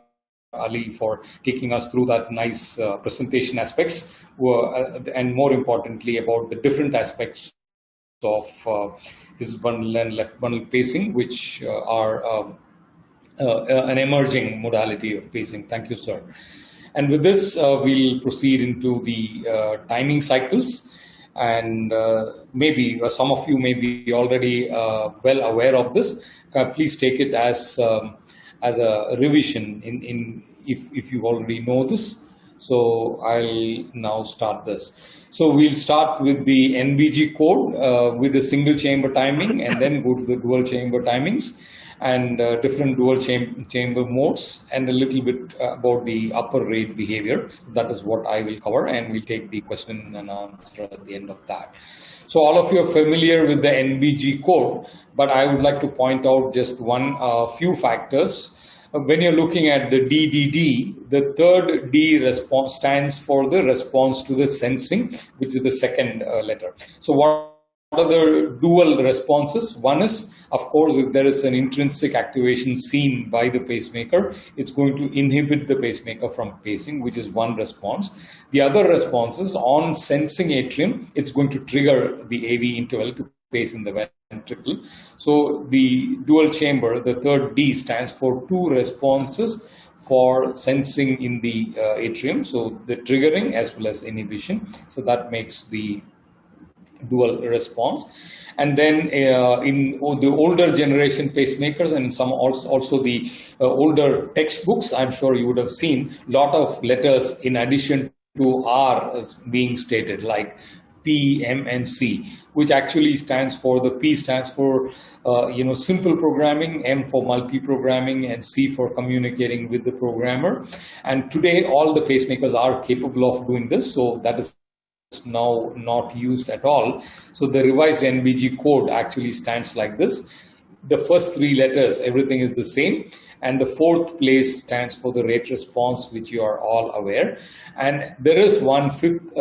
Ali for taking us through that nice presentation aspects, and more importantly about the different aspects of his bundle and left bundle pacing, which are an emerging modality of pacing. Thank you, sir. And with this, we'll proceed into the timing cycles. And maybe some of you may be already well aware of this. Please take it as a revision if you already know this. So I'll now start this. So we'll start with the NBG code with the single chamber timing, and then go to the dual chamber timings and different dual chamber modes, and a little bit about the upper rate behavior. That is what I will cover, and we'll take the question and answer at the end of that. So all of you are familiar with the NBG code, but I would like to point out just few factors. When you're looking at the DDD, the third D response stands for the response to the sensing, which is the second letter. So what are the dual responses? One is, of course, if there is an intrinsic activation seen by the pacemaker, it's going to inhibit the pacemaker from pacing, which is one response. The other response is on sensing atrium, it's going to trigger the AV interval to pace in the ventricle. So the dual chamber, the third D, stands for two responses for sensing in the atrium. So the triggering as well as inhibition. So that makes the dual response. And then in the older generation pacemakers, and some also the older textbooks, I'm sure you would have seen a lot of letters in addition to R being stated, like P, M, and C, which actually stands for, the P stands for simple programming, M for multi-programming, and C for communicating with the programmer. And today all the pacemakers are capable of doing this, so that is now not used at all. So the revised NBG code actually stands like this. The first three letters, everything is the same, and the fourth place stands for the rate response, which you are all aware. And there is one fifth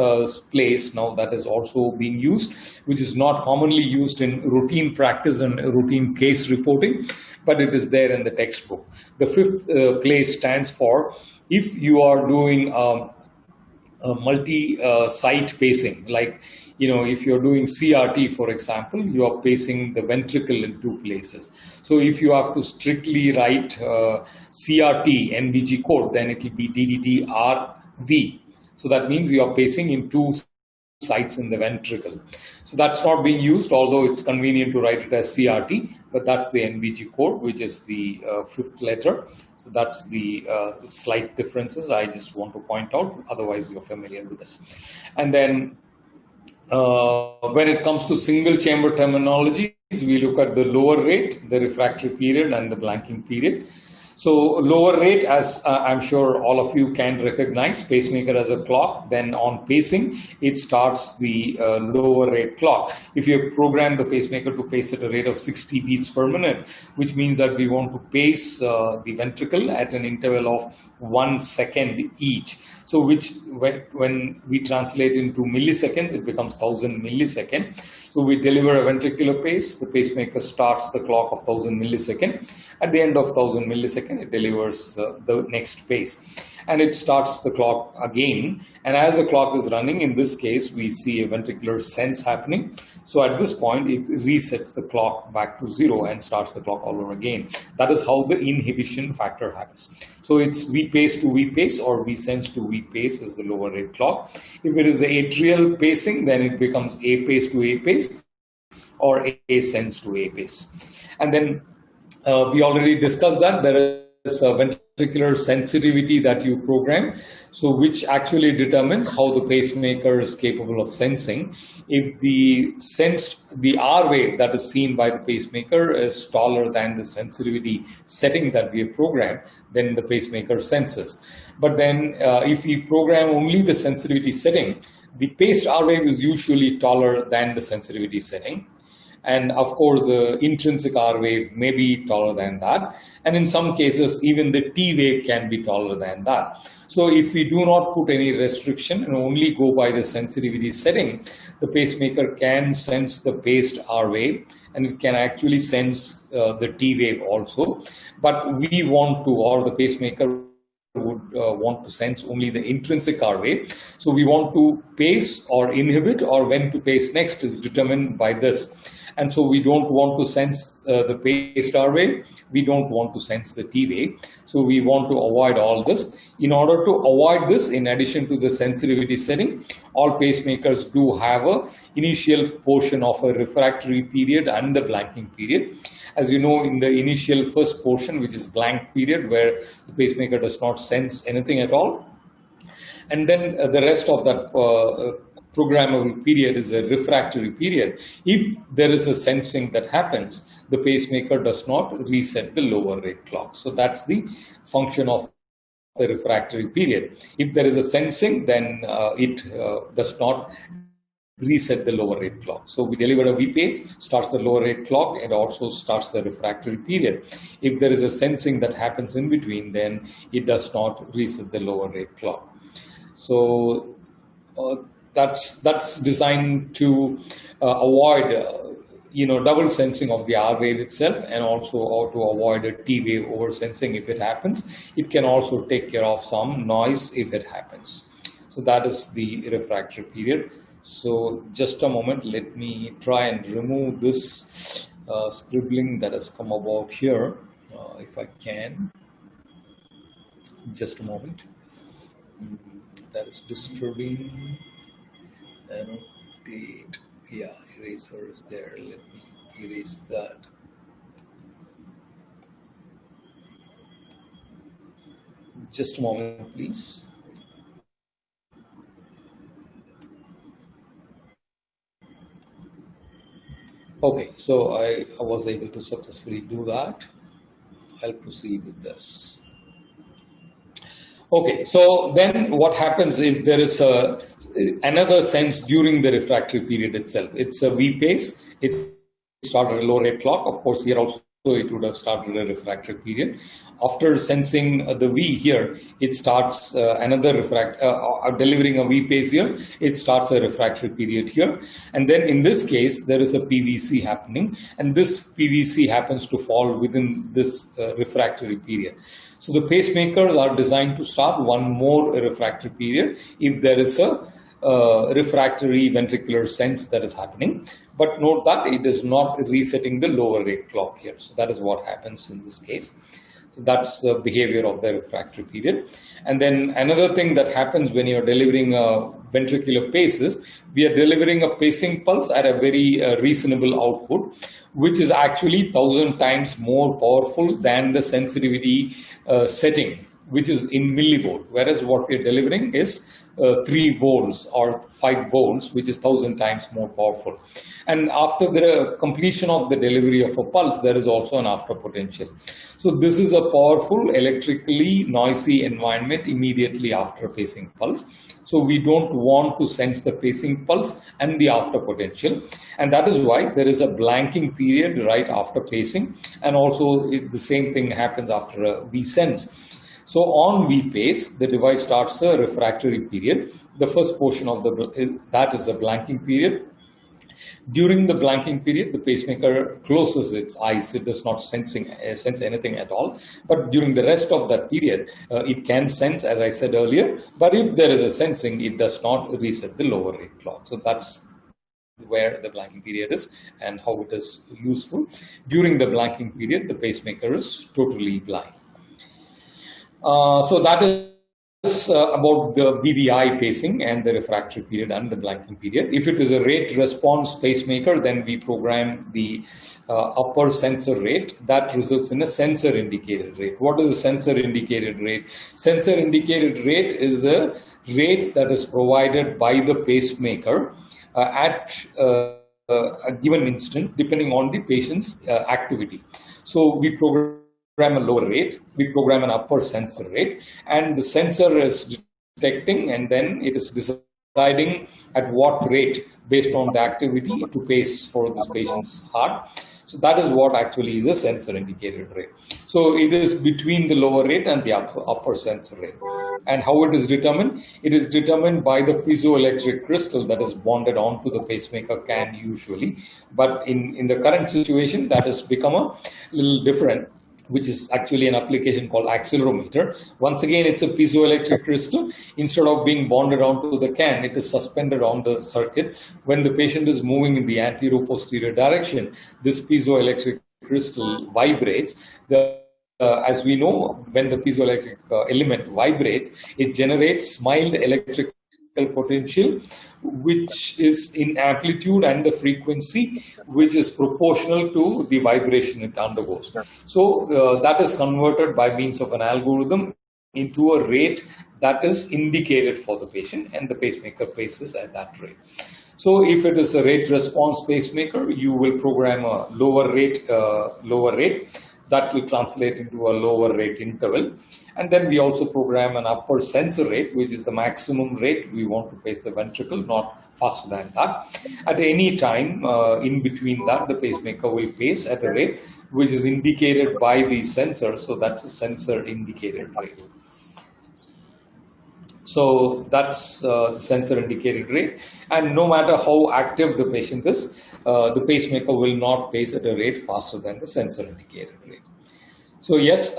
place now that is also being used, which is not commonly used in routine practice and routine case reporting, but it is there in the textbook. The fifth place stands for, if you are doing multi-site pacing, like if you're doing CRT, for example, you are pacing the ventricle in two places. So if you have to strictly write CRT NBG code, then it will be DDD-RV. So that means you are pacing in two sites in the ventricle. So that's not being used, although it's convenient to write it as CRT, but that's the NBG code, which is the fifth letter. So that's the slight differences I just want to point out. Otherwise, you're familiar with this. And then when it comes to single chamber terminology, we look at the lower rate, the refractory period, and the blanking period. So lower rate, as I'm sure all of you can recognize, pacemaker as a clock. Then on pacing, it starts the lower rate clock. If you program the pacemaker to pace at a rate of 60 beats per minute, which means that we want to pace the ventricle at an interval of 1 second each. So which, when we translate into milliseconds, it becomes 1000 milliseconds. So we deliver a ventricular pace. The pacemaker starts the clock of 1000 milliseconds. At the end of 1000 milliseconds, it delivers the next pace. And it starts the clock again. And as the clock is running, in this case, we see a ventricular sense happening. So at this point, it resets the clock back to 0 and starts the clock all over again. That is how the inhibition factor happens. So it's V pace to V pace, or V sense to V pace is the lower rate clock. If it is the atrial pacing, then it becomes A pace to A pace, or A sense to A pace. And then we already discussed that there is a ventricular sensitivity that you program, so which actually determines how the pacemaker is capable of sensing. If the R wave that is seen by the pacemaker is taller than the sensitivity setting that we have programmed, then the pacemaker senses. But then if we program only the sensitivity setting, the paced R wave is usually taller than the sensitivity setting. And of course, the intrinsic R wave may be taller than that. And in some cases, even the T wave can be taller than that. So if we do not put any restriction and only go by the sensitivity setting, the pacemaker can sense the paced R wave, and it can actually sense the T wave also. But we want to, or the pacemaker would want to sense only the intrinsic R wave. So we want to pace or inhibit, or when to pace next is determined by this. And so we don't want to sense the paced R wave. We don't want to sense the T wave. So we want to avoid all this. In order to avoid this, in addition to the sensitivity setting, all pacemakers do have a initial portion of a refractory period and the blanking period. As you know, in the initial first portion, which is blank period, where the pacemaker does not sense anything at all. And then the rest of that programmable period is a refractory period. If there is a sensing that happens, the pacemaker does not reset the lower rate clock. So that's the function of the refractory period. If there is a sensing, then it does not reset the lower rate clock. So we deliver a V pace, starts the lower rate clock, and also starts the refractory period. If there is a sensing that happens in between, then it does not reset the lower rate clock. So that's designed to avoid double sensing of the R wave itself, and also to avoid a T wave over sensing if it happens. It can also take care of some noise if it happens. So that is the refractory period. So just a moment, let me try and remove this scribbling that has come about here, if I can. Just a moment. That is disturbing. Annotate. Yeah, eraser is there. Let me erase that. Just a moment, please. Okay, so I was able to successfully do that. I'll proceed with this. Okay, so then what happens if there is another sense during the refractory period itself? It's a V pace. It started a low rate clock. Of course, here also it would have started a refractory period. After sensing the V here, it starts another delivering a V pace here. It starts a refractory period here. And then in this case, there is a PVC happening. And this PVC happens to fall within this refractory period. So the pacemakers are designed to start one more refractory period if there is a refractory ventricular sense that is happening. But note that it is not resetting the lower rate clock here. So that is what happens in this case. So that's the behavior of the refractory period. And then another thing that happens when you're delivering a ventricular pace is we are delivering a pacing pulse at a very reasonable output, which is actually 1,000 times more powerful than the sensitivity setting, which is in millivolt, whereas what we are delivering is 3 volts or 5 volts, which is 1,000 times more powerful. And after the completion of the delivery of a pulse, there is also an after potential. So this is a powerful electrically noisy environment immediately after pacing pulse. So we don't want to sense the pacing pulse and the after potential. And that is why there is a blanking period right after pacing. And also the same thing happens after a V-sense. So on V-pace, the device starts a refractory period. The first portion of that is a blanking period. During the blanking period, the pacemaker closes its eyes. It does not sense anything at all. But during the rest of that period, it can sense, as I said earlier. But if there is a sensing, it does not reset the lower rate clock. So that's where the blanking period is and how it is useful. During the blanking period, the pacemaker is totally blind. So that is about the BVI pacing and the refractory period and the blanking period. If it is a rate response pacemaker, then we program the upper sensor rate. That results in a sensor indicated rate. What is the sensor indicated rate? Sensor indicated rate is the rate that is provided by the pacemaker at a given instant, depending on the patient's activity. So we program a lower rate, we program an upper sensor rate, and the sensor is detecting and then it is deciding at what rate based on the activity to pace for this patient's heart. So that is what actually is the sensor indicated rate. So it is between the lower rate and the upper sensor rate. And how it is determined? It is determined by the piezoelectric crystal that is bonded onto the pacemaker can usually. But in the current situation, that has become a little different, which is actually an application called accelerometer. Once again, it's a piezoelectric crystal. Instead of being bonded onto the can, it is suspended on the circuit. When the patient is moving in the anterior-posterior direction, this piezoelectric crystal vibrates. As we know, when the piezoelectric element vibrates, it generates mild electrical potential, which is in amplitude and the frequency, which is proportional to the vibration it undergoes. So that is converted by means of an algorithm into a rate that is indicated for the patient, and the pacemaker paces at that rate. So if it is a rate response pacemaker, you will program a lower rate that will translate into a lower rate interval. And then we also program an upper sensor rate, which is the maximum rate we want to pace the ventricle, not faster than that. At any time in between that, the pacemaker will pace at a rate which is indicated by the sensor. So that's a sensor indicated rate. So that's the sensor indicated rate. And no matter how active the patient is, the pacemaker will not pace at a rate faster than the sensor indicated rate. So yes,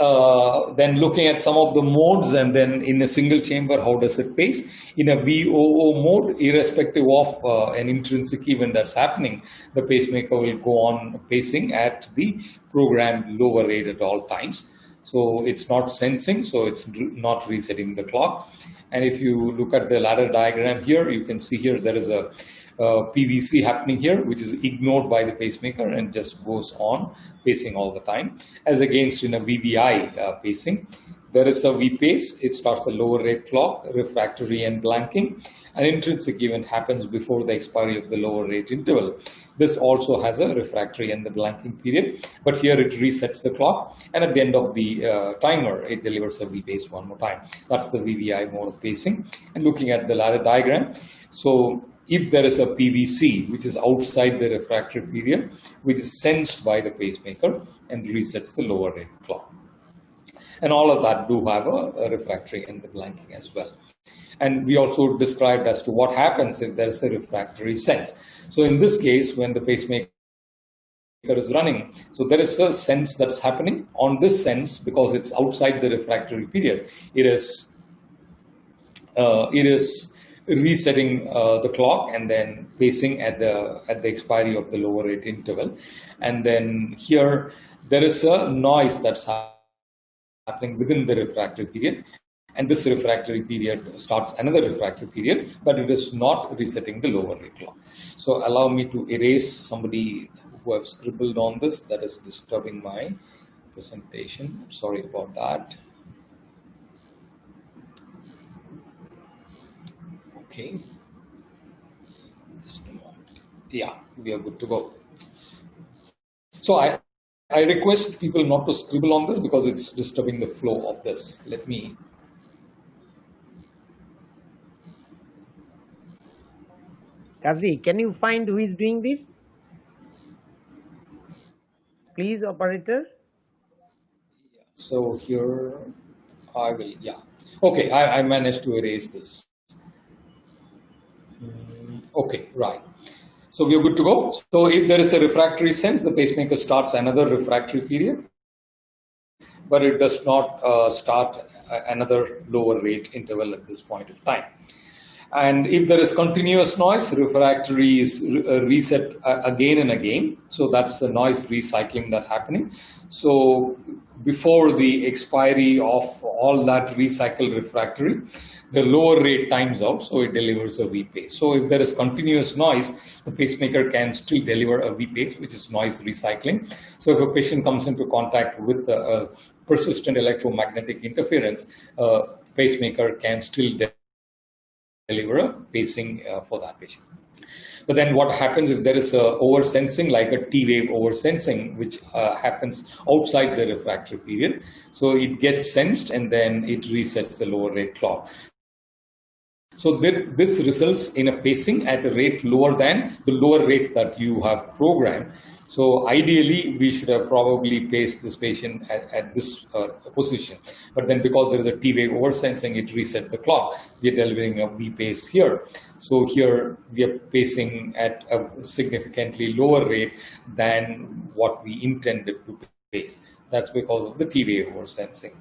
then looking at some of the modes, and then in a single chamber, how does it pace? In a VOO mode, irrespective of an intrinsic event that's happening, the pacemaker will go on pacing at the programmed lower rate at all times. So it's not sensing, so it's not resetting the clock. And if you look at the ladder diagram here, you can see here there is a PVC happening here, which is ignored by the pacemaker and just goes on pacing all the time, as against in a VVI pacing. There is a V-pace, it starts a lower rate clock, refractory and blanking. An intrinsic event happens before the expiry of the lower rate interval. This also has a refractory and the blanking period, but here it resets the clock, and at the end of the timer, it delivers a V-pace one more time. That's the VVI mode of pacing. And looking at the ladder diagram, so if there is a PVC, which is outside the refractory period, which is sensed by the pacemaker and resets the lower rate clock. And all of that do have a refractory and the blanking as well. And we also described as to what happens if there is a refractory sense. So in this case, when the pacemaker is running, so there is a sense that's happening. On this sense, because it's outside the refractory period, it is resetting the clock and then pacing at the expiry of the lower rate interval. And then here there is a noise that's happening within the refractory period. And this refractory period starts another refractory period, but it is not resetting the lower rate clock. So allow me to erase somebody who have scribbled on this. That is disturbing my presentation. Sorry about that. Okay. Just a moment. Yeah, we are good to go. So I request people not to scribble on this because it's disturbing the flow of this. Let me. Kazi, can you find who is doing this? Please, operator. So here I will, yeah. Okay, I managed to erase this. Okay, right. So we are good to go. So if there is a refractory sense, the pacemaker starts another refractory period, but it does not start another lower rate interval at this point of time. And if there is continuous noise, refractory is reset again and again. So that's the noise recycling that's happening. So before the expiry of all that recycled refractory, the lower rate times out, so it delivers a V pace. So if there is continuous noise, the pacemaker can still deliver a V pace, which is noise recycling. So if a patient comes into contact with persistent electromagnetic interference, pacemaker can still deliver a pacing for that patient. But then what happens if there is a oversensing, like a T-wave oversensing, which happens outside the refractory period? So it gets sensed and then it resets the lower rate clock. So this results in a pacing at a rate lower than the lower rate that you have programmed. So ideally, we should have probably paced this patient at this position. But then because there is a T-wave oversensing, it reset the clock. We are delivering a V pace here. So here we are pacing at a significantly lower rate than what we intended to pace. That's because of the T-wave oversensing.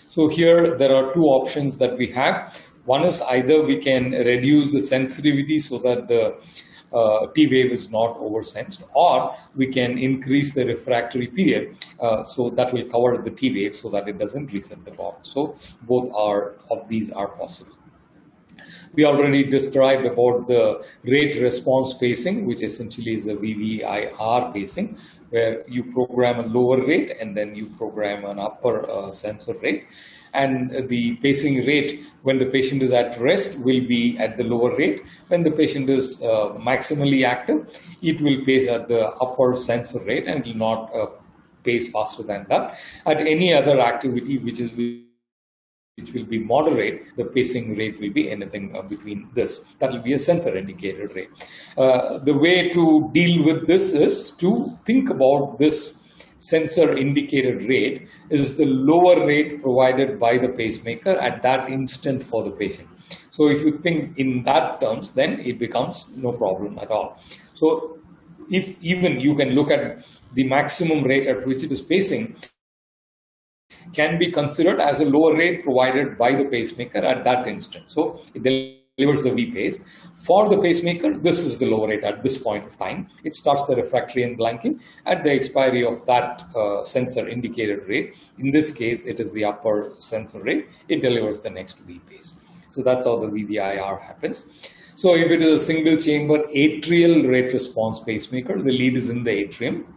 So here there are two options that we have. One is either we can reduce the sensitivity so that the T-wave is not oversensed, or we can increase the refractory period so that will cover the T-wave so that it doesn't reset the clock. So both of these are possible. We already described about the rate response pacing, which essentially is a VVIR pacing, where you program a lower rate and then you program an upper sensor rate. And the pacing rate when the patient is at rest will be at the lower rate. When the patient is maximally active, it will pace at the upper sensor rate and will not pace faster than that. At any other activity which will be moderate, the pacing rate will be anything between this. That will be a sensor indicated rate. The way to deal with this is to think about this sensor indicated rate is the lower rate provided by the pacemaker at that instant for the patient. So if you think in that terms, then it becomes no problem at all. So if even you can look at the maximum rate at which it is pacing can be considered as a lower rate provided by the pacemaker at that instant. So it delivers the V pace. For the pacemaker, this is the lower rate at this point of time. It starts the refractory and blanking at the expiry of that sensor indicated rate. In this case, it is the upper sensor rate. It delivers the next V pace. So that's how the VVIR happens. So if it is a single chamber atrial rate response pacemaker, the lead is in the atrium.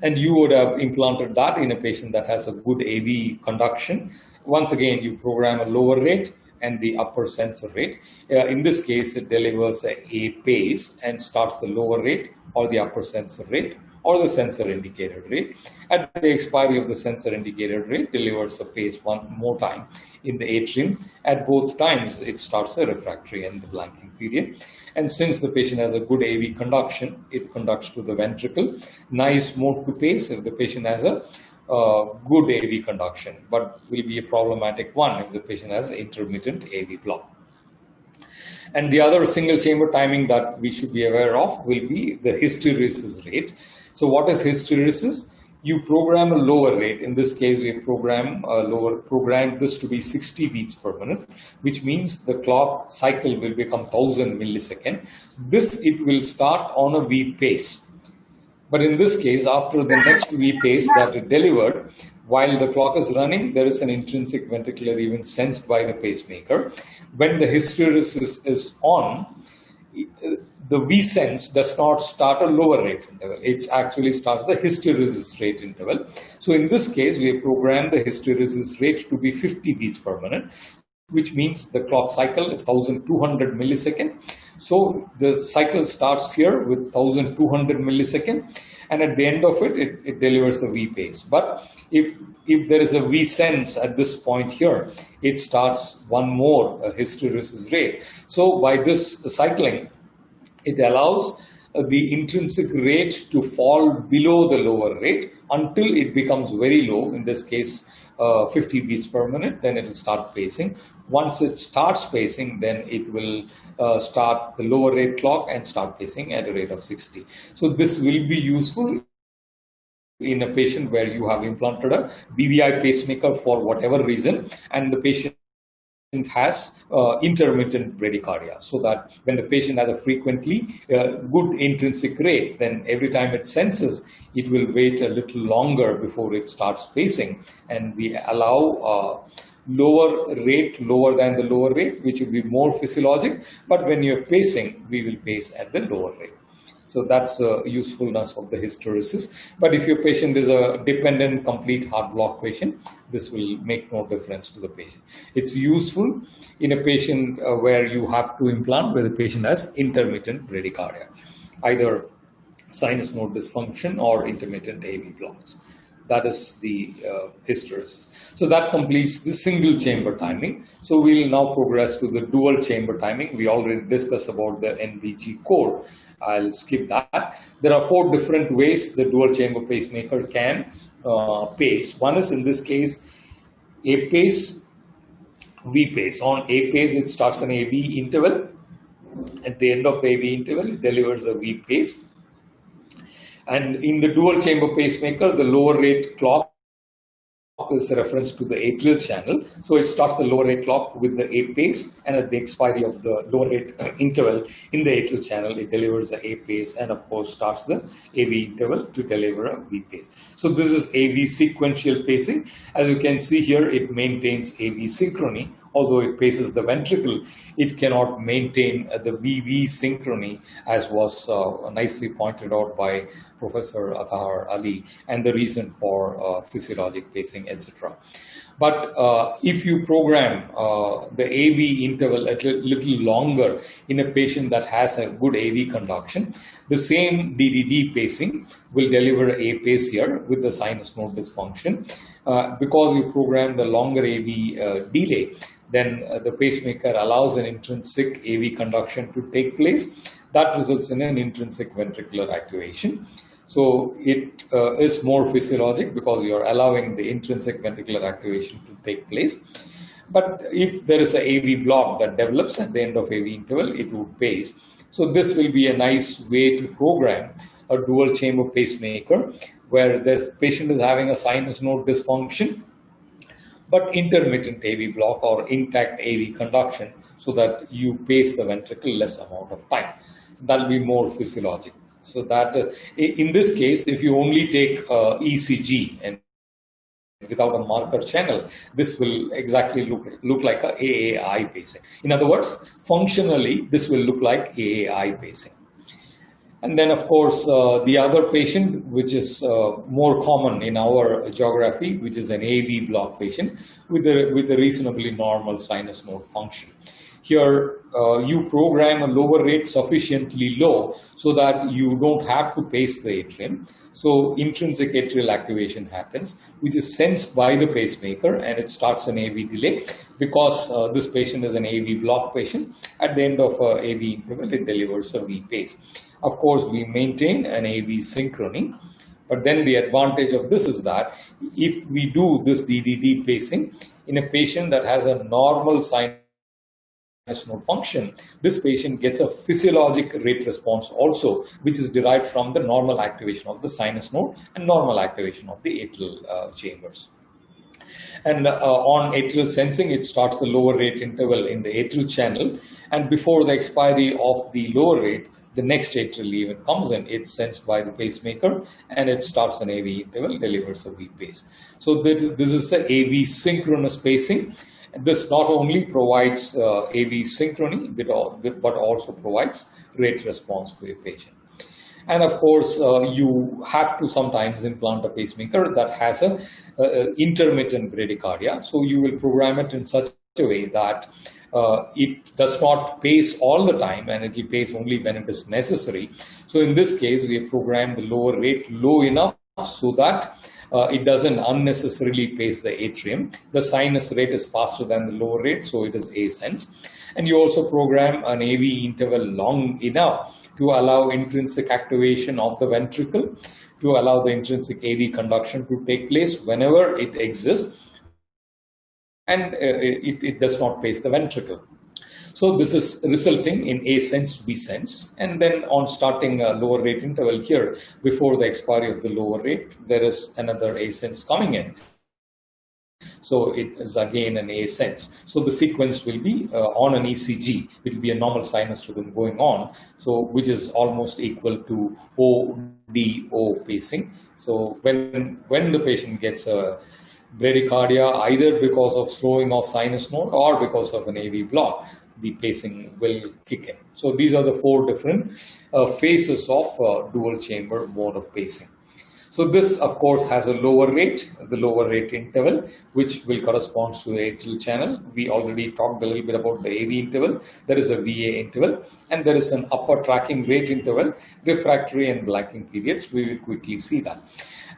And you would have implanted that in a patient that has a good AV conduction. Once again, you program a lower rate and the upper sensor rate. In this case, it delivers a pace and starts the lower rate or the upper sensor rate or the sensor indicated rate. At the expiry of the sensor indicated rate, delivers a pace one more time in the atrium. At both times, it starts a refractory and the blanking period. And since the patient has a good AV conduction, it conducts to the ventricle. Nice mode to pace if the patient has a good AV conduction, but will be a problematic one if the patient has intermittent AV block. And the other single chamber timing that we should be aware of will be the hysteresis rate. So what is hysteresis? You program a lower rate. In this case, we program this to be 60 beats per minute, which means the clock cycle will become 1000 milliseconds. It will start on a V pace. But in this case, after the next V pace that it delivered, while the clock is running, there is an intrinsic ventricular event sensed by the pacemaker. When the hysteresis is on, the V sense does not start a lower rate interval. It actually starts the hysteresis rate interval. So in this case, we have programmed the hysteresis rate to be 50 beats per minute, which means the clock cycle is 1200 millisecond. So the cycle starts here with 1200 millisecond, and at the end of it, it delivers a V pace. But if there is a V sense at this point here, it starts one more hysteresis rate. So by this cycling, it allows the intrinsic rate to fall below the lower rate until it becomes very low, in this case 50 beats per minute, then it will start pacing. Once it starts pacing, then it will start the lower rate clock and start pacing at a rate of 60. So this will be useful in a patient where you have implanted a VVI pacemaker for whatever reason, and the patient has intermittent bradycardia, so that when the patient has a frequently good intrinsic rate, then every time it senses, it will wait a little longer before it starts pacing, and we allow lower rate lower than the lower rate, which will be more physiologic, but when you're pacing, we will pace at the lower rate. So that's the usefulness of the hysteresis. But if your patient is a dependent complete heart block patient, this will make no difference to the patient. It's useful in a patient where you have to implant, where the patient has intermittent bradycardia, either sinus node dysfunction or intermittent AV blocks. That is the hysteresis. So that completes the single chamber timing. So we'll now progress to the dual chamber timing. We already discussed about the NBG code. I'll skip that. There are 4 different ways the dual chamber pacemaker can pace. One is, in this case, A pace, V pace. On A pace, it starts an AV interval. At the end of the AV interval, it delivers a V pace. And in the dual chamber pacemaker, the lower rate clock is a reference to the atrial channel. So it starts the lower rate clock with the A pace, and at the expiry of the lower rate interval in the atrial channel, it delivers the A pace, and of course starts the AV interval to deliver a V pace. So this is AV sequential pacing. As you can see here, it maintains AV synchrony. Although it paces the ventricle, it cannot maintain the VV synchrony, as was nicely pointed out by Professor Atahar Ali, and the reason for physiologic pacing, etc. But if you program the AV interval a little longer in a patient that has a good AV conduction, the same DDD pacing will deliver a pace here with the sinus node dysfunction. Because you program the longer AV delay, then the pacemaker allows an intrinsic AV conduction to take place. That results in an intrinsic ventricular activation. So it is more physiologic because you're allowing the intrinsic ventricular activation to take place. But if there is an AV block that develops at the end of AV interval, it would pace. So this will be a nice way to program a dual chamber pacemaker where the patient is having a sinus node dysfunction, but intermittent AV block or intact AV conduction, so that you pace the ventricle less amount of time. So that will be more physiologic. So that in this case, if you only take ECG and without a marker channel, this will exactly look like a AAI pacing. In other words, functionally, this will look like AAI pacing. And then, of course, the other patient, which is more common in our geography, which is an AV block patient with a reasonably normal sinus node function. Here, you program a lower rate sufficiently low so that you don't have to pace the atrium. So intrinsic atrial activation happens, which is sensed by the pacemaker, and it starts an AV delay. Because this patient is an AV block patient, at the end of AV interval, it delivers a V pace. Of course, we maintain an AV synchrony, but then the advantage of this is that if we do this DDD pacing in a patient that has a normal sinus node function, this patient gets a physiologic rate response also, which is derived from the normal activation of the sinus node and normal activation of the atrial chambers. And on atrial sensing, it starts the lower rate interval in the atrial channel, and before the expiry of the lower rate, the next atrial event comes in, it's sensed by the pacemaker and it starts an AV interval, delivers a V pace. So this is the AV synchronous pacing. This not only provides AV synchrony, but also provides rate response to a patient. And of course, you have to sometimes implant a pacemaker that has a intermittent bradycardia. So you will program it in such a way that it does not pace all the time, and it will pace only when it is necessary. So in this case, we have programmed the lower rate low enough so that it doesn't unnecessarily pace the atrium. The sinus rate is faster than the lower rate, so it is ascends. And you also program an AV interval long enough to allow intrinsic activation of the ventricle, to allow the intrinsic AV conduction to take place whenever it exists, and it does not pace the ventricle. So this is resulting in A sense, B sense. And then on starting a lower rate interval here, before the expiry of the lower rate, there is another A sense coming in. So it is again an A sense. So the sequence will be on an ECG. It will be a normal sinus rhythm going on, so which is almost equal to ODO pacing. So when the patient gets a bradycardia, either because of slowing of sinus node or because of an AV block, the pacing will kick in. So these are the four different phases of dual chamber mode of pacing. So this, of course, has a lower rate, the lower rate interval, which will correspond to the atrial channel. We already talked a little bit about the AV interval. There is a VA interval, and there is an upper tracking rate interval, refractory and blanking periods. We will quickly see that.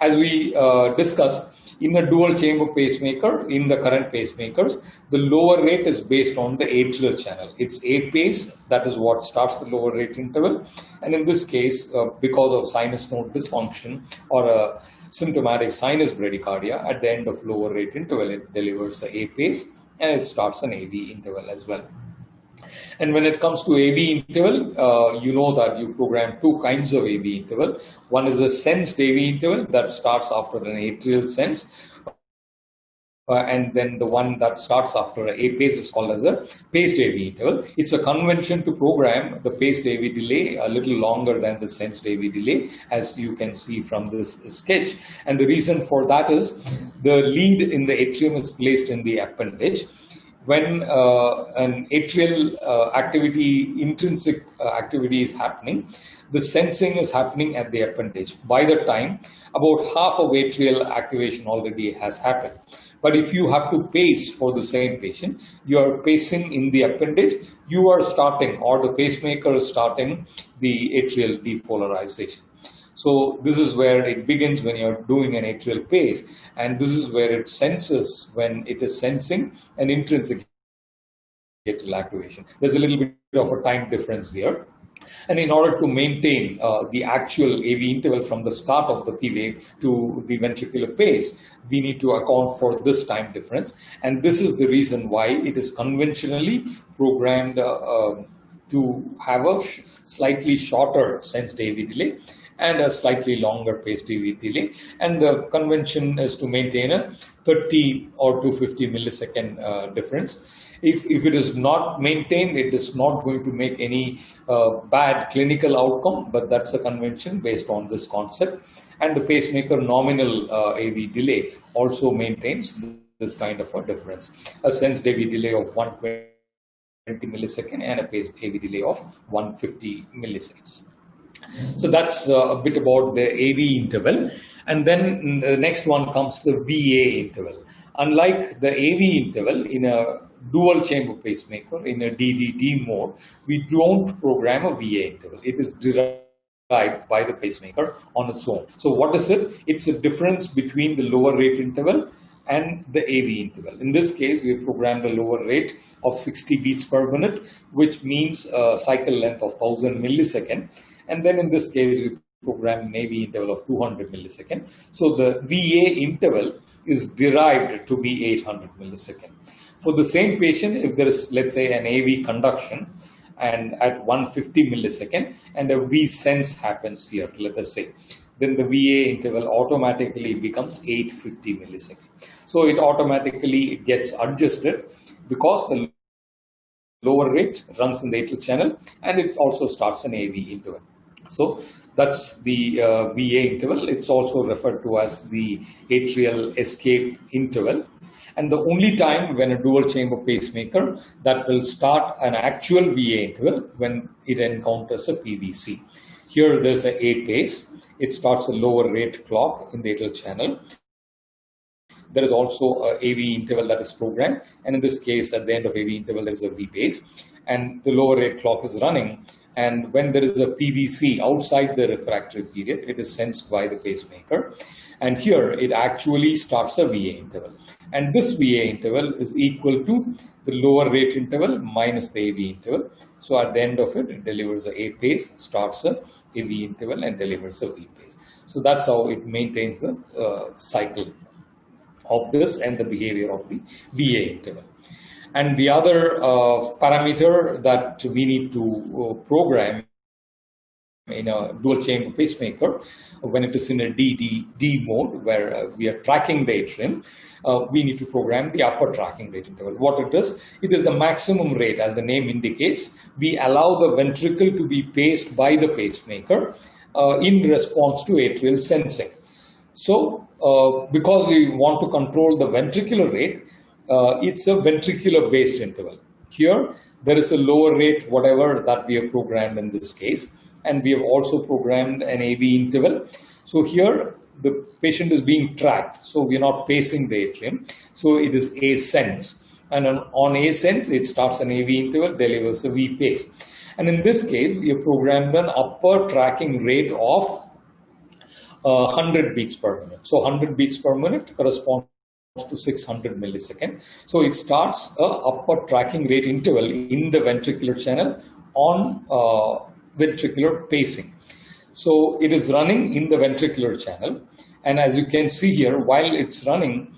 As we discussed, in a dual chamber pacemaker, in the current pacemakers, the lower rate is based on the atrial channel. It's A pace, that is what starts the lower rate interval. And in this case, because of sinus node dysfunction or a symptomatic sinus bradycardia, at the end of lower rate interval, it delivers the A pace and it starts an AV interval as well. And when it comes to AV interval, you know that you program two kinds of AV interval. One is a sensed AV interval that starts after an atrial sense. And then the one that starts after a pace is called as a paced AV interval. It's a convention to program the paced AV delay a little longer than the sensed AV delay, as you can see from this sketch. And the reason for that is the lead in the atrium is placed in the appendage. When an atrial activity, intrinsic activity is happening, the sensing is happening at the appendage. By the time, about half of atrial activation already has happened. But if you have to pace for the same patient, you are pacing in the appendage, you are starting, or the pacemaker is starting, the atrial depolarization. So this is where it begins when you're doing an atrial pace, and this is where it senses when it is sensing an intrinsic atrial activation. There's a little bit of a time difference here. And in order to maintain the actual AV interval from the start of the P wave to the ventricular pace, we need to account for this time difference. And this is the reason why it is conventionally programmed to have a slightly shorter sensed AV delay and a slightly longer paced AV delay. And the convention is to maintain a 30 or 250 millisecond difference. If it is not maintained, it is not going to make any bad clinical outcome, but that's a convention based on this concept. And the pacemaker nominal AV delay also maintains this kind of a difference. A sensed AV delay of 120 millisecond and a paced AV delay of 150 milliseconds. So that's a bit about the AV interval. And then the next one comes the VA interval. Unlike the AV interval in a dual chamber pacemaker, in a DDD mode, we don't program a VA interval. It is derived by the pacemaker on its own. So what is it? It's a difference between the lower rate interval and the AV interval. In this case, we have programmed a lower rate of 60 beats per minute, which means a cycle length of 1000 milliseconds. And then in this case, we program an AV interval of 200 milliseconds. So the VA interval is derived to be 800 milliseconds. For the same patient, if there is, let's say, an AV conduction and at 150 millisecond and a V sense happens here, let us say, then the VA interval automatically becomes 850 milliseconds. So it automatically gets adjusted because the lower rate, runs in the atrial channel, and it also starts an AV interval. So that's the VA interval. It's also referred to as the atrial escape interval. And the only time when a dual chamber pacemaker that will start an actual VA interval when it encounters a PVC. Here there's a A pace. It starts a lower rate clock in the atrial channel. There is also a AV interval that is programmed. And in this case, at the end of AV interval, there is a V pace. And the lower rate clock is running. And when there is a PVC outside the refractory period, it is sensed by the pacemaker. And here it actually starts a VA interval. And this VA interval is equal to the lower rate interval minus the AV interval. So at the end of it, it delivers a pace, starts a AV interval, and delivers a V pace. So that's how it maintains the cycle of this and the behavior of the VA interval. And the other parameter that we need to program in a dual chamber pacemaker, when it is in a DDD mode, where we are tracking the atrium, we need to program the upper tracking rate interval. What it is the maximum rate, as the name indicates. We allow the ventricle to be paced by the pacemaker in response to atrial sensing. So, because we want to control the ventricular rate, it's a ventricular-based interval. Here, there is a lower rate, whatever that we have programmed in this case. And we have also programmed an AV interval. So here, the patient is being tracked. So we are not pacing the atrium. So it is A sense. And on A sense, it starts an AV interval, delivers a V pace. And in this case, we have programmed an upper tracking rate of 100 beats per minute. So 100 beats per minute corresponds to 600 milliseconds. So it starts a upper tracking rate interval in the ventricular channel on ventricular pacing. So it is running in the ventricular channel. And as you can see here, while it's running,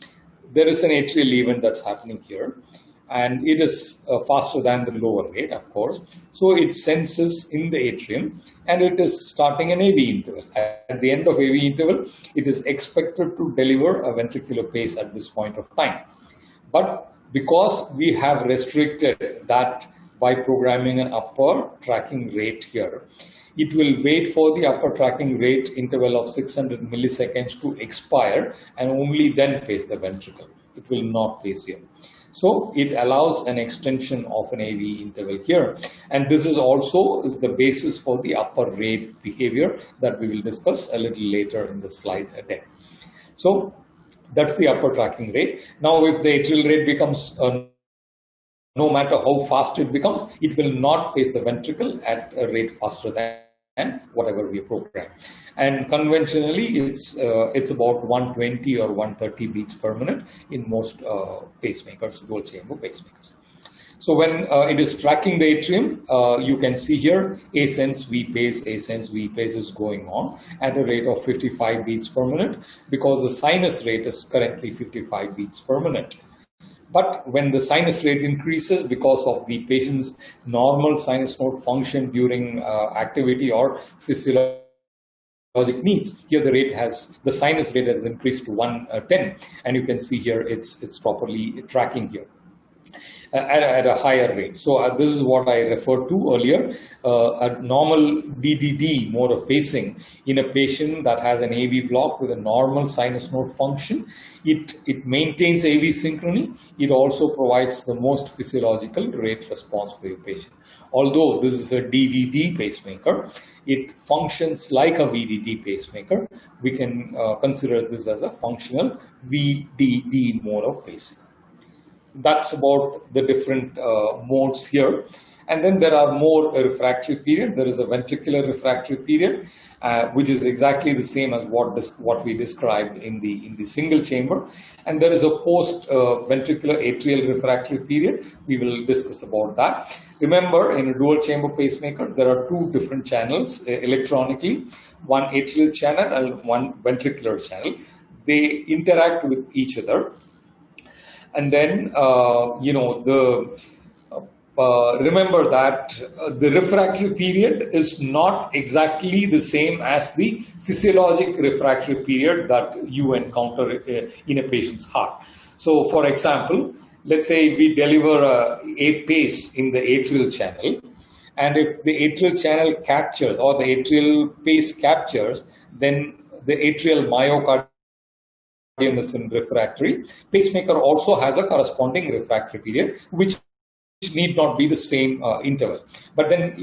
there is an atrial event that's happening here. And it is faster than the lower rate, of course. So it senses in the atrium and it is starting an AV interval. At the end of AV interval, it is expected to deliver a ventricular pace at this point of time. But because we have restricted that by programming an upper tracking rate here, it will wait for the upper tracking rate interval of 600 milliseconds to expire and only then pace the ventricle. It will not pace here. So it allows an extension of an AV interval here. And this is also the basis for the upper rate behavior that we will discuss a little later in the slide deck. So that's the upper tracking rate. Now, if the atrial rate becomes no matter how fast it becomes, it will not pace the ventricle at a rate faster than whatever we program. And conventionally, it's about 120 or 130 beats per minute in most pacemakers, dual chamber pacemakers. So when it is tracking the atrium, you can see here A sense, V pace, A sense, V pace is going on at a rate of 55 beats per minute because the sinus rate is currently 55 beats per minute. But when the sinus rate increases because of the patient's normal sinus node function during activity or physiologic needs, here the sinus rate has increased to 110, and you can see here it's properly tracking here at a higher rate. So this is what I referred to earlier, a normal DDD mode of pacing in a patient that has an AV block with a normal sinus node function. It maintains AV synchrony. It also provides the most physiological rate response for your patient. Although this is a DDD pacemaker, it functions like a VDD pacemaker. We can consider this as a functional VDD mode of pacing. That's about the different modes here. And then there are more refractory period. There is a ventricular refractory period, which is exactly the same as what we described in the single chamber. And there is a post ventricular atrial refractory period. We will discuss about that. Remember, in a dual chamber pacemaker, there are two different channels electronically, one atrial channel and one ventricular channel. They interact with each other. And then, remember that the refractory period is not exactly the same as the physiologic refractory period that you encounter in a patient's heart. So, for example, let's say we deliver a pace in the atrial channel, and if the atrial channel captures or the atrial pace captures, then the atrial myocardium is in refractory. Pacemaker also has a corresponding refractory period, which need not be the same interval. But then,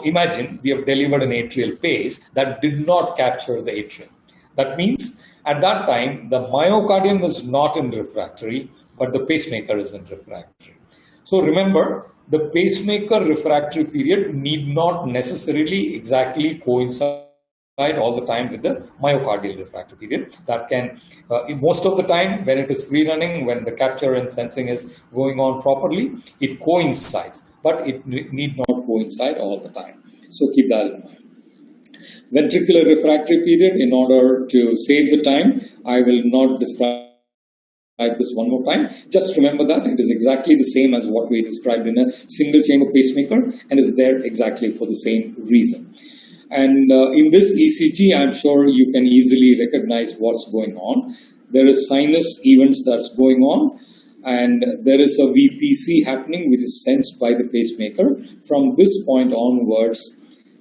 imagine we have delivered an atrial pace that did not capture the atrium. That means at that time, the myocardium is not in refractory, but the pacemaker is in refractory. So remember, the pacemaker refractory period need not necessarily exactly coincide all the time with the myocardial refractory period. That can, most of the time, when it is free running, when the capture and sensing is going on properly, it coincides, but it need not coincide all the time. So keep that in mind. Ventricular refractory period, in order to save the time, I will not describe this one more time. Just remember that it is exactly the same as what we described in a single chamber pacemaker, and is there exactly for the same reason. And in this ECG, I'm sure you can easily recognize what's going on. There is sinus events that's going on, and there is a VPC happening, which is sensed by the pacemaker. From this point onwards,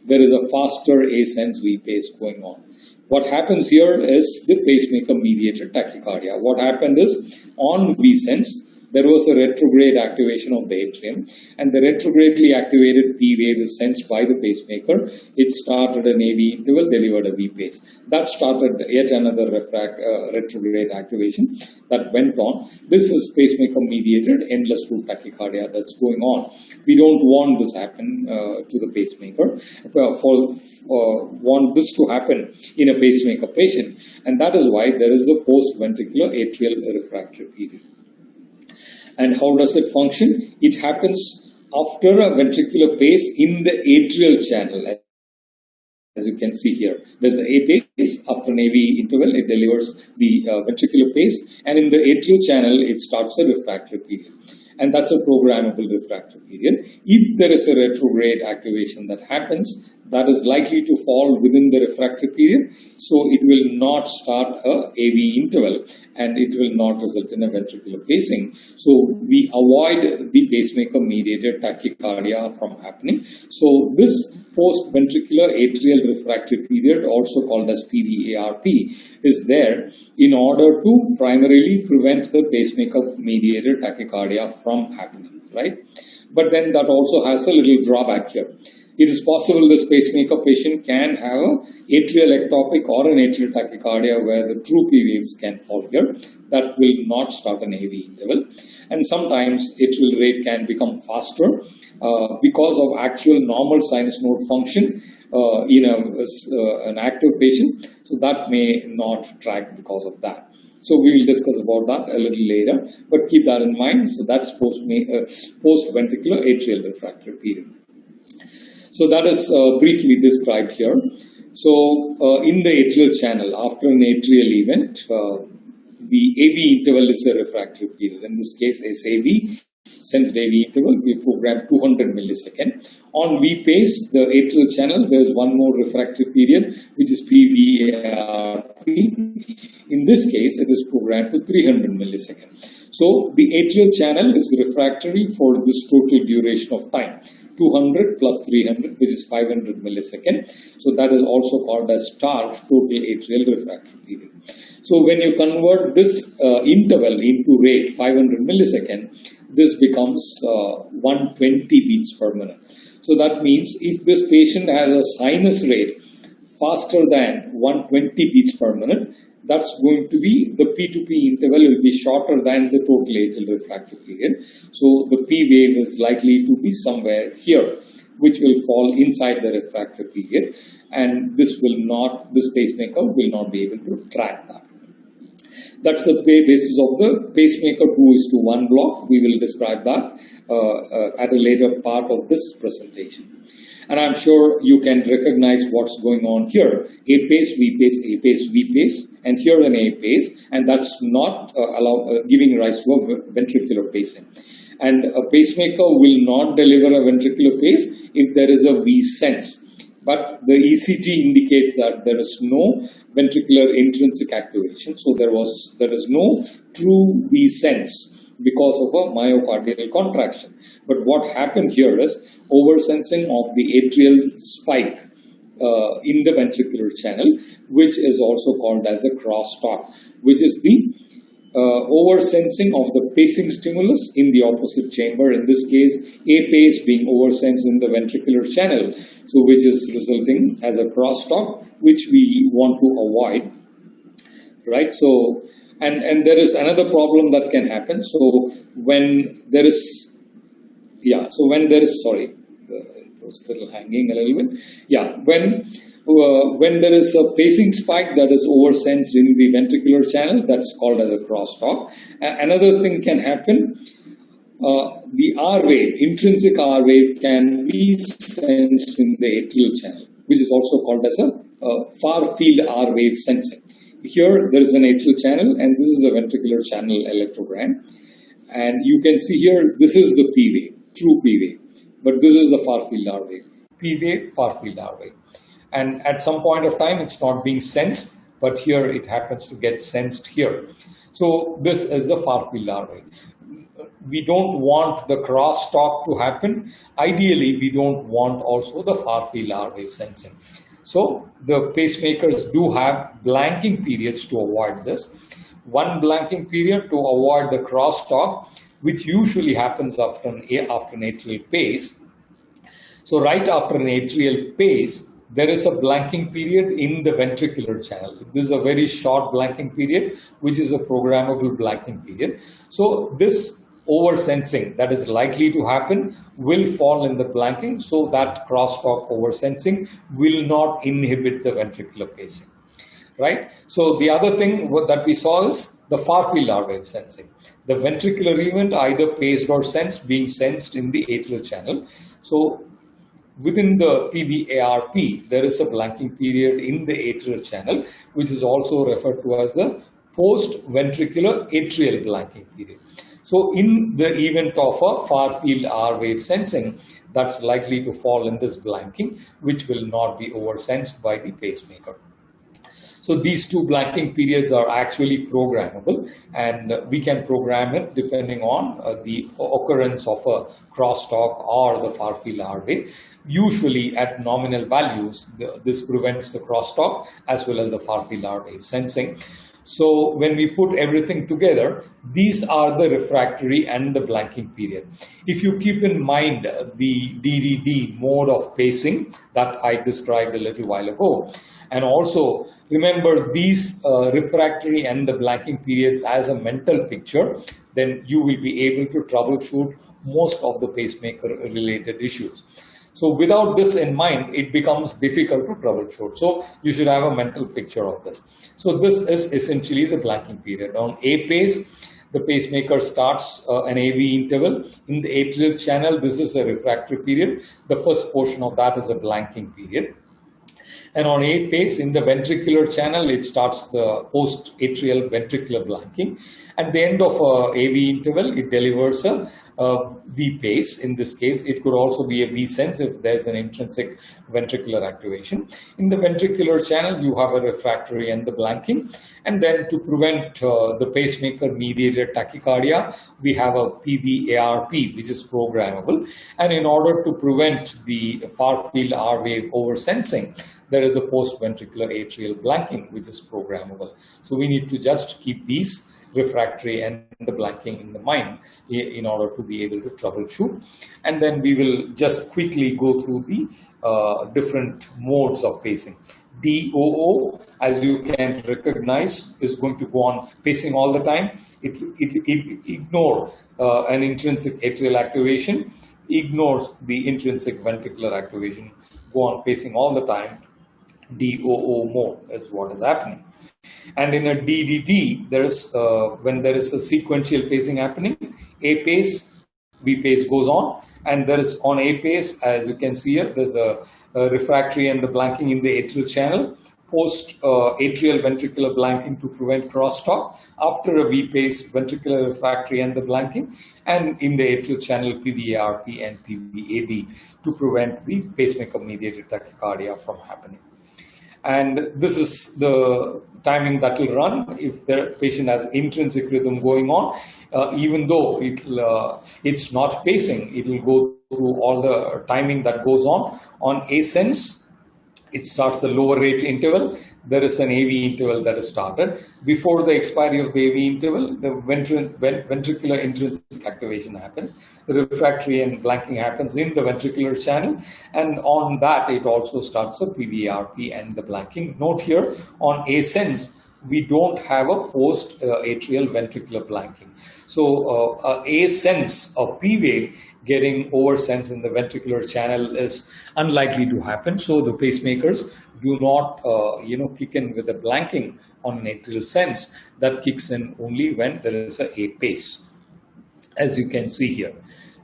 there is a faster A-sense V-pace going on. What happens here is the pacemaker-mediated tachycardia. What happened is, on V-sense, there was a retrograde activation of the atrium, and the retrogradely activated P wave is sensed by the pacemaker. It started an AV interval, delivered a V pace. That started yet another retrograde activation that went on. This is pacemaker-mediated endless loop tachycardia that's going on. We don't want this happen to the pacemaker. Want this to happen in a pacemaker patient, and that is why there is the post-ventricular atrial refractory period. And how does it function? It happens after a ventricular pace in the atrial channel. As you can see here, there's an A pace. After an AV interval, it delivers the ventricular pace, and in the atrial channel, it starts a refractory period. And that's a programmable refractory period. If there is a retrograde activation that happens, that is likely to fall within the refractory period, so it will not start a AV interval, and it will not result in a ventricular pacing. So we avoid the pacemaker-mediated tachycardia from happening. So this post-ventricular atrial refractory period, also called as PVARP, is there in order to primarily prevent the pacemaker-mediated tachycardia from happening, right? But then that also has a little drawback here. It is possible this pacemaker patient can have an atrial ectopic or an atrial tachycardia where the true P waves can fall here. That will not start an AV interval. And sometimes atrial rate can become faster because of actual normal sinus node function in an active patient. So that may not track because of that. So we will discuss about that a little later, but keep that in mind. So that's post-ventricular atrial refractory period. So that is briefly described here. So in the atrial channel, after an atrial event, the AV interval is a refractory period. In this case, SAV, sensed AV interval, we program 200 millisecond. On V pace, the atrial channel, there is one more refractory period, which is PVARP. In this case, it is programmed to 300 millisecond. So the atrial channel is refractory for this total duration of time. 200 plus 300, which is 500 millisecond. So that is also called as start total atrial refractory period. So when you convert this interval into rate 500 millisecond, this becomes 120 beats per minute. So that means if this patient has a sinus rate faster than 120 beats per minute, that's going to be, the P2P interval will be shorter than the total atrial refractory period. So the P wave is likely to be somewhere here, which will fall inside the refractory period, and this pacemaker will not be able to track that. That's the basis of the pacemaker 2:1 block. We will describe that at a later part of this presentation. And I'm sure you can recognize what's going on here. A pace, V pace, A pace, V pace, and here an A pace, and that's not giving rise to a ventricular pacing. And a pacemaker will not deliver a ventricular pace if there is a V sense. But the ECG indicates that there is no ventricular intrinsic activation, so there is no true V sense because of a myocardial contraction. But what happened here is oversensing of the atrial spike in the ventricular channel, which is also called as a crosstalk, which is the oversensing of the pacing stimulus in the opposite chamber. In this case, a pace being oversensed in the ventricular channel, so which is resulting as a crosstalk, which we want to avoid, right? So, and there is another problem that can happen. So when there is, sorry, it was a little hanging a little bit. Yeah, when there is a pacing spike that is oversensed in the ventricular channel, that's called as a crosstalk. Another thing can happen, the R wave, intrinsic R wave, can be sensed in the atrial channel, which is also called as a far field R wave sensing. Here there is an atrial channel, and this is a ventricular channel electrogram. And you can see here, this is the P wave, true P wave, but this is the far field R wave. P wave, far field R wave. And at some point of time, it's not being sensed, but here it happens to get sensed here. So this is the far field R wave. We don't want the crosstalk to happen. Ideally, we don't want also the far field R wave sensing. So the pacemakers do have blanking periods to avoid this. One blanking period to avoid the crosstalk, which usually happens after an atrial pace. So right after an atrial pace, there is a blanking period in the ventricular channel. This is a very short blanking period, which is a programmable blanking period. So this oversensing that is likely to happen will fall in the blanking, so that crosstalk oversensing will not inhibit the ventricular pacing, right? So the other thing that we saw is the far field R wave sensing. The ventricular event, either paced or sensed, being sensed in the atrial channel. So within the PVARP, there is a blanking period in the atrial channel, which is also referred to as the post-ventricular atrial blanking period. So in the event of a far field R wave sensing, that's likely to fall in this blanking, which will not be oversensed by the pacemaker. So these two blanking periods are actually programmable, and we can program it depending on the occurrence of a crosstalk or the far field R wave. Usually at nominal values, this prevents the crosstalk as well as the far field R wave sensing. So when we put everything together, these are the refractory and the blanking period. If you keep in mind the DDD mode of pacing that I described a little while ago, and also remember these refractory and the blanking periods as a mental picture, then you will be able to troubleshoot most of the pacemaker related issues. So without this in mind, it becomes difficult to troubleshoot. So you should have a mental picture of this. So this is essentially the blanking period. On A pace, the pacemaker starts an AV interval. In the atrial channel, this is a refractory period. The first portion of that is a blanking period. And on A pace, in the ventricular channel, it starts the post-atrial ventricular blanking. At the end of AV interval, it delivers a V pace. In this case, it could also be a V sense if there's an intrinsic ventricular activation. In the ventricular channel, you have a refractory and the blanking. And then to prevent the pacemaker-mediated tachycardia, we have a PVARP, which is programmable. And in order to prevent the far field R wave oversensing, there is a post-ventricular atrial blanking, which is programmable. So we need to just keep these refractory and the blanking in the mind in order to be able to troubleshoot. And then we will just quickly go through the different modes of pacing. DOO, as you can recognize, is going to go on pacing all the time. It ignores an intrinsic atrial activation, ignores the intrinsic ventricular activation, go on pacing all the time. DOO mode is what is happening. And in a DDD, there is when there is a sequential pacing happening, A pace, B pace goes on, and there is on A pace, as you can see here, there's a refractory and the blanking in the atrial channel, post atrial ventricular blanking to prevent crosstalk, after a V pace, ventricular refractory and the blanking, and in the atrial channel, PVARP and PVAB to prevent the pacemaker mediated tachycardia from happening. And this is the timing that will run if the patient has intrinsic rhythm going on. Even though it's not pacing, it will go through all the timing that goes on. On A sense, it starts the lower rate interval. There is an AV interval that is started. Before the expiry of the AV interval, the ventricular intrinsic activation happens. The refractory and blanking happens in the ventricular channel. And on that, it also starts a PVRP and the blanking. Note here, on A sense, we don't have a post-atrial ventricular blanking. So A sense of P wave getting oversense in the ventricular channel is unlikely to happen. So the pacemakers do not, kick in with the blanking on an atrial sense. That kicks in only when there is a pace. As you can see here,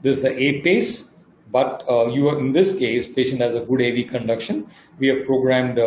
there's a pace, but in this case, patient has a good AV conduction. We have programmed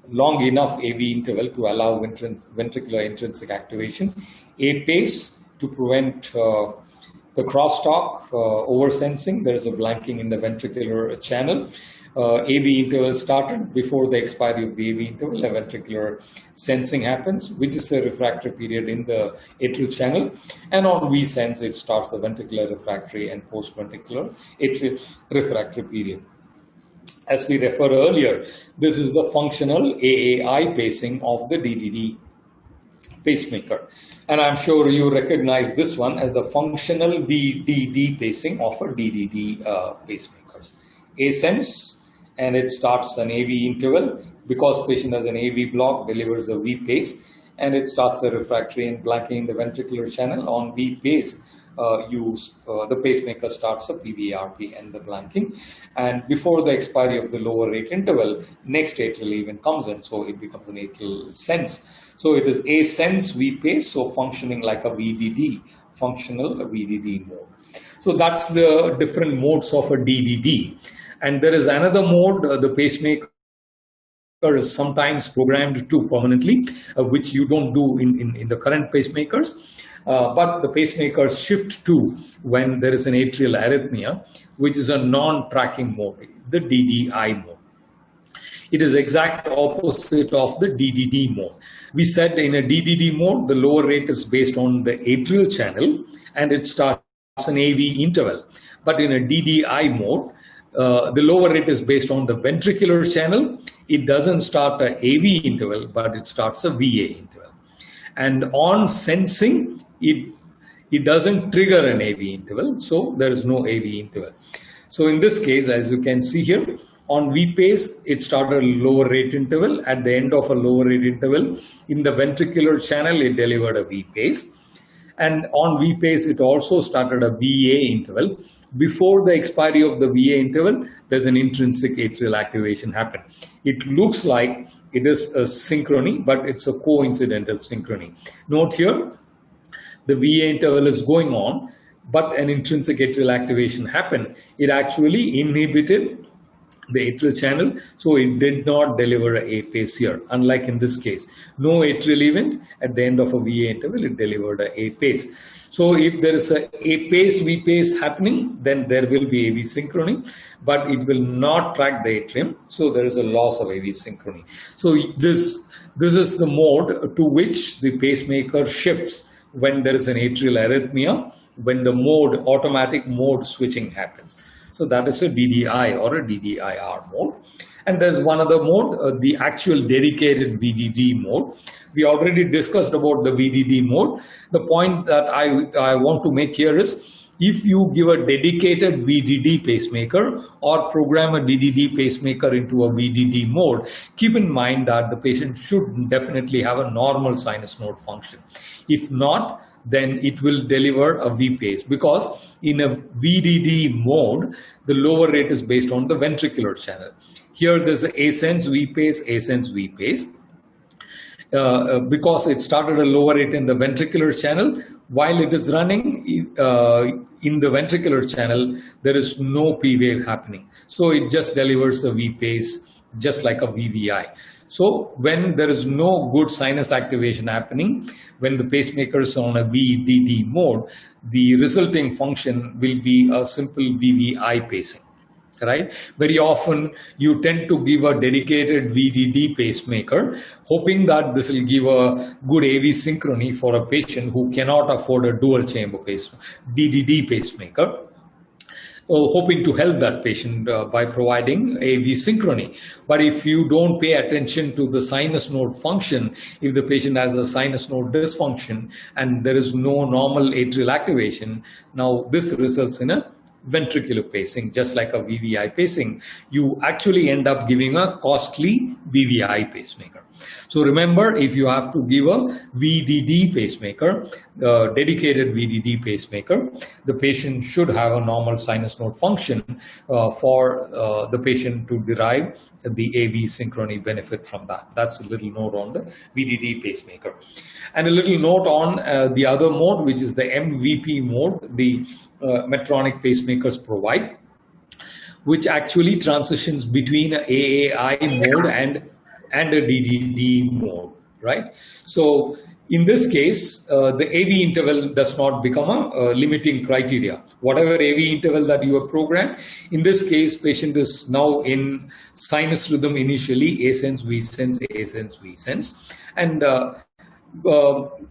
long enough AV interval to allow ventricular intrinsic activation. A pace to prevent the crosstalk, oversensing. There is a blanking in the ventricular channel. AV interval started. Before the expiry of the AV interval, a ventricular sensing happens, which is a refractory period in the atrial channel. And on V sense, it starts the ventricular refractory and post-ventricular atrial refractory period. As we referred earlier, this is the functional AAI pacing of the DDD pacemaker. And I'm sure you recognize this one as the functional VDD pacing of a DDD pacemakers. A sense, and it starts an AV interval because patient has an AV block, delivers a V pace, and it starts the refractory and blanking in the ventricular channel. On V pace, the pacemaker starts a PVRP and the blanking. And before the expiry of the lower rate interval, next atrial event comes in, so it becomes an atrial sense. So it is A sense V pace, so functioning like a VDD, functional VDD mode. So that's the different modes of a DDD. And there is another mode, the pacemaker is sometimes programmed to permanently, which you don't do in the current pacemakers. But the pacemakers shift to when there is an atrial arrhythmia, which is a non-tracking mode, the DDI mode. It is exact opposite of the DDD mode. We said in a DDD mode, the lower rate is based on the atrial channel and it starts an AV interval. But in a DDI mode, the lower rate is based on the ventricular channel. It doesn't start an AV interval, but it starts a VA interval. And on sensing, it doesn't trigger an AV interval, so there is no AV interval. So in this case, as you can see here, on V pace, it started a lower rate interval. At the end of a lower rate interval, in the ventricular channel, it delivered a V pace. And on V pace, it also started a VA interval. Before the expiry of the VA interval, there's an intrinsic atrial activation happen. It looks like it is a synchrony, but it's a coincidental synchrony. Note here, the VA interval is going on, but an intrinsic atrial activation happened. It actually inhibited the atrial channel, so it did not deliver a pace here. Unlike in this case, no atrial event. At the end of a VA interval, it delivered a pace. So if there is a pace, V pace happening, then there will be AV synchrony, but it will not track the atrium. So there is a loss of AV synchrony. So this is the mode to which the pacemaker shifts when there is an atrial arrhythmia, when the mode, automatic mode switching happens. So that is a DDI or a DDIR mode. And there's one other mode, the actual dedicated VDD mode. We already discussed about the VDD mode. The point that I want to make here is, if you give a dedicated VDD pacemaker or program a DDD pacemaker into a VDD mode, keep in mind that the patient should definitely have a normal sinus node function. If not, then it will deliver a V pace, because in a VDD mode, the lower rate is based on the ventricular channel. Here there's a sense V pace, A sense V pace. Because it started a lower rate in the ventricular channel, while it is running in the ventricular channel, there is no P wave happening. So it just delivers a V pace, just like a VVI. So when there is no good sinus activation happening, when the pacemaker is on a VDD mode, the resulting function will be a simple VVI pacing. right? Very often you tend to give a dedicated VDD pacemaker, hoping that this will give a good AV synchrony for a patient who cannot afford a dual chamber DDD pacemaker. Hoping to help that patient by providing AV synchrony. But if you don't pay attention to the sinus node function, if the patient has a sinus node dysfunction and there is no normal atrial activation, now this results in a ventricular pacing, just like a VVI pacing. You actually end up giving a costly VVI pacemaker. So remember, if you have to give a VDD pacemaker, dedicated VDD pacemaker, the patient should have a normal sinus node function for the patient to derive the AV synchrony benefit from that. That's a little note on the VDD pacemaker. And a little note on the other mode, which is the MVP mode, the Medtronic pacemakers provide, which actually transitions between an AAI mode and a DDD mode, right? So in this case, the AV interval does not become a limiting criteria. Whatever AV interval that you have programmed, in this case, patient is now in sinus rhythm initially, A sense, V sense, A sense, V sense. And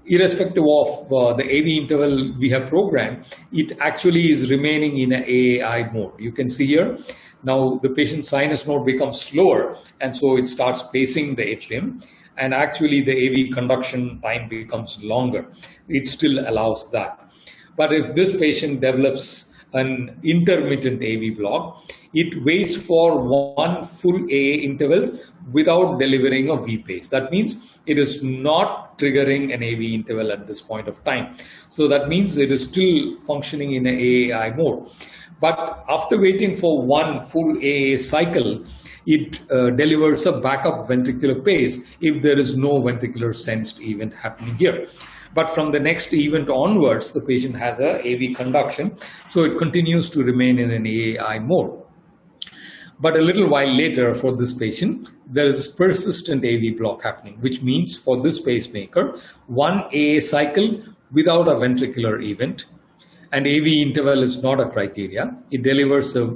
irrespective of the AV interval we have programmed, it actually is remaining in an AAI mode. You can see here, now the patient's sinus node becomes slower, and so it starts pacing the atrium, and actually the AV conduction time becomes longer. It still allows that. But if this patient develops an intermittent AV block, it waits for one full AA interval without delivering a V pace. That means it is not triggering an AV interval at this point of time. So that means it is still functioning in an AAI mode. But after waiting for one full AA cycle, it delivers a backup ventricular pace if there is no ventricular sensed event happening here. But from the next event onwards, the patient has a AV conduction, so it continues to remain in an AAI mode. But a little while later for this patient, there is persistent AV block happening, which means for this pacemaker, one AA cycle without a ventricular event, and AV interval is not a criteria. It delivers a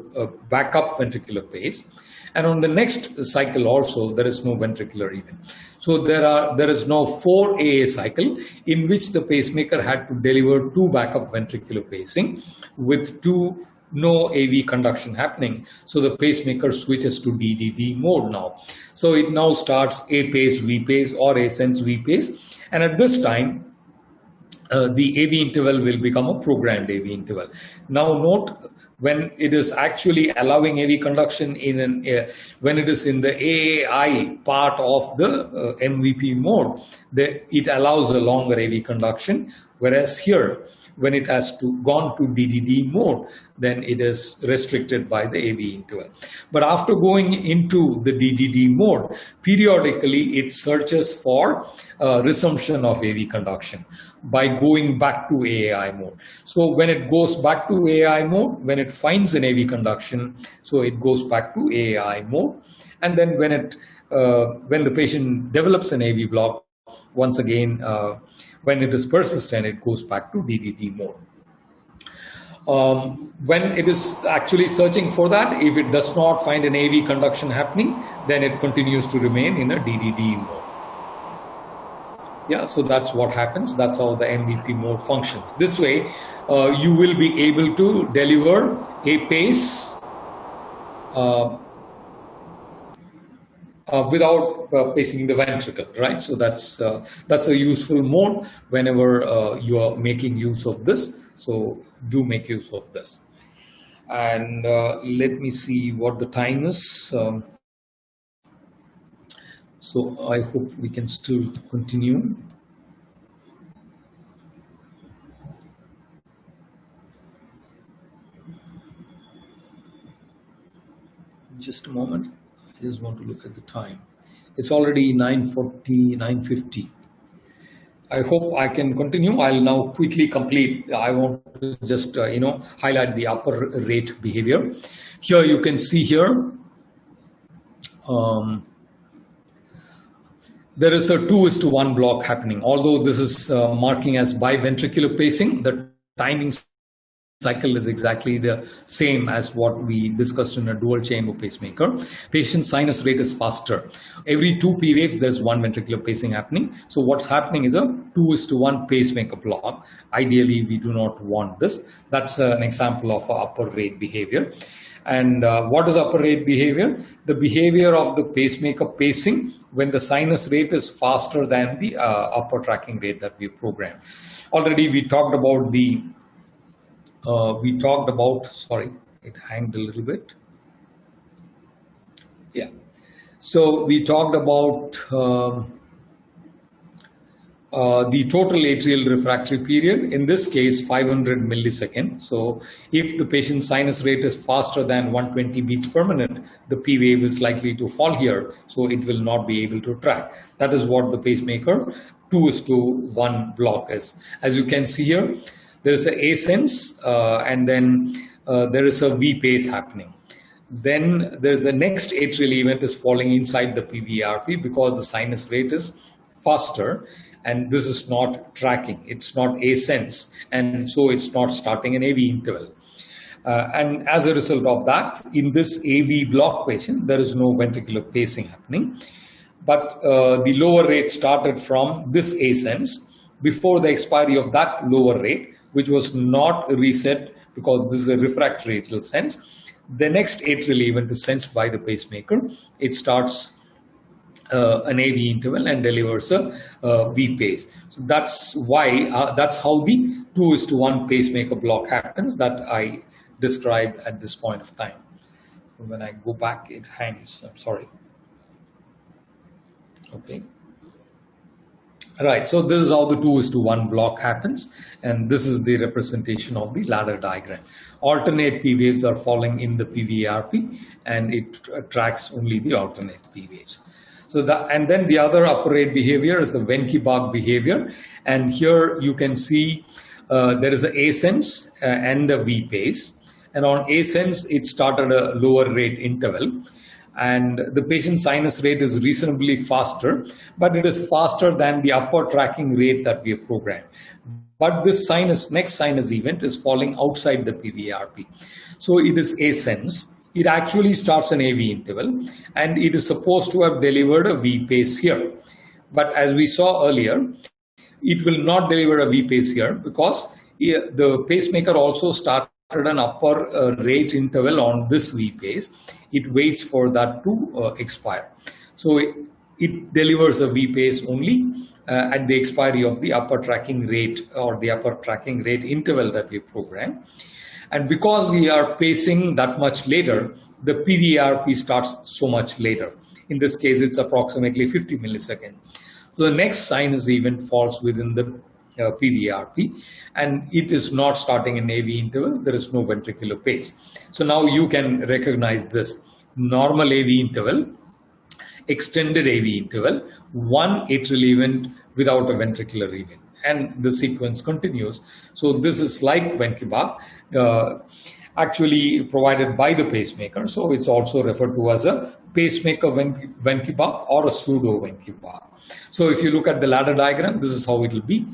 backup ventricular pace. And on the next cycle also, there is no ventricular event. So there is now 4 AA cycle in which the pacemaker had to deliver 2 backup ventricular pacing with no AV conduction happening. So the pacemaker switches to DDD mode now. So it now starts A pace, V pace, or A sense, V pace. And at this time, the AV interval will become a programmed AV interval. Now note, when it is actually allowing AV conduction when it is in the AAI part of the MVP mode, it allows a longer AV conduction, whereas here, when it has gone to DDD mode, then it is restricted by the AV interval. But after going into the DDD mode, periodically it searches for resumption of AV conduction by going back to AAI mode. So when it goes back to AAI mode, when it finds an AV conduction, so it goes back to AAI mode. And then when the patient develops an AV block, once again, when it is persistent, it goes back to DDD mode. When it is actually searching for that, if it does not find an AV conduction happening, then it continues to remain in a DDD mode. Yeah, so that's what happens. That's how the MVP mode functions. This way, you will be able to deliver a pace without pacing the ventricle, right? So that's a useful mode whenever you are making use of this. So do make use of this. And let me see what the time is. So I hope we can still continue. Just a moment. I just want to look at the time. It's already 9:40, 9:50. I hope I can continue. I'll now quickly complete. I want to just, highlight the upper rate behavior. Here you can see here, there is a 2:1 block happening. Although this is marking as biventricular pacing, the timing cycle is exactly the same as what we discussed in a dual chamber pacemaker. Patient sinus rate is faster. Every 2 P waves, there's 1 ventricular pacing happening. So what's happening is a 2:1 pacemaker block. Ideally, we do not want this. That's an example of upper rate behavior. And what is upper rate behavior? The behavior of the pacemaker pacing when the sinus rate is faster than the upper tracking rate that we programmed. Already we talked about sorry, it hanged a little bit. Yeah. So we talked about the total atrial refractory period, in this case 500 milliseconds. So if the patient's sinus rate is faster than 120 beats per minute, the P wave is likely to fall here, so it will not be able to track. That is what the pacemaker 2:1 block is. As you can see here, there is a sense and then there is a V pace happening. Then there's the next atrial event is falling inside the PVRP because the sinus rate is faster. And this is not tracking, it's not sense, and so it's not starting an AV interval. And as a result of that, in this AV block patient, there is no ventricular pacing happening. But the lower rate started from this sense before the expiry of that lower rate, which was not reset because this is a refractory atrial sense. The next atrial event is sensed by the pacemaker. It starts an AV interval and delivers a V pace. So that's why, that's how the 2:1 pacemaker block happens that I described at this point of time. So when I go back, it hangs. I'm sorry. Okay. Right, so this is how the 2:1 block happens, and this is the representation of the ladder diagram. Alternate P waves are falling in the PVRP, and it tracks only the alternate P waves. So and then the other upper rate behavior is the Venn-Kebab behavior. And here you can see there is a sense and a V pace. And on sense, it started a lower rate interval. And the patient's sinus rate is reasonably faster, but it is faster than the upper tracking rate that we have programmed. But this next sinus event is falling outside the PVRP. So it is sense. It actually starts an AV interval, and it is supposed to have delivered a V pace here. But as we saw earlier, it will not deliver a V pace here because the pacemaker also started an upper rate interval on this V pace. It waits for that to expire. So it delivers a V pace only at the expiry of the upper tracking rate or the upper tracking rate interval that we programmed. And because we are pacing that much later, the PVRP starts so much later. In this case, it's approximately 50 milliseconds. So the next sinus event falls within the PVRP, and it is not starting an AV interval. There is no ventricular pace. So now you can recognize this. Normal AV interval, extended AV interval, one atrial event without a ventricular event. And the sequence continues. So this is like Venn-Kebab, actually provided by the pacemaker. So it's also referred to as a pacemaker Venn-Kebab or a pseudo Venn-Kebab. So if you look at the ladder diagram, this is how it will be.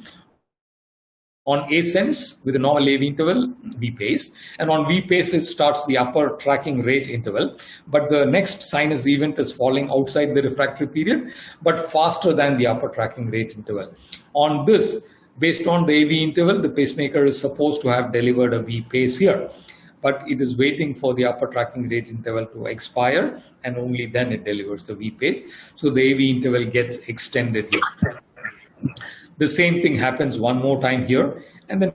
On sense with a normal AV interval, V pace, and on V pace it starts the upper tracking rate interval, but the next sinus event is falling outside the refractory period, but faster than the upper tracking rate interval. On this, based on the AV interval, the pacemaker is supposed to have delivered a V pace here, but it is waiting for the upper tracking rate interval to expire, and only then it delivers the V pace. So the AV interval gets extended here. The same thing happens one more time here, and then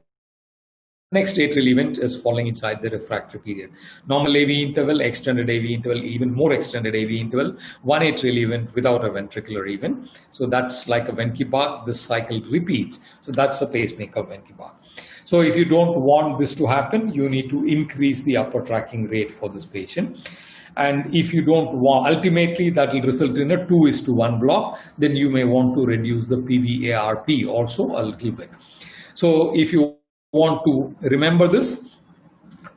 next atrial event is falling inside the refractory period. Normal AV interval, extended AV interval, even more extended AV interval, one atrial event without a ventricular event. So that's like a Venn-Kebab. This cycle repeats. So that's a pacemaker Venn-Kebab. So if you don't want this to happen, you need to increase the upper tracking rate for this patient. And if you don't want, ultimately that will result in a 2:1 block, then you may want to reduce the PVARP also a little bit. So if you want to remember this,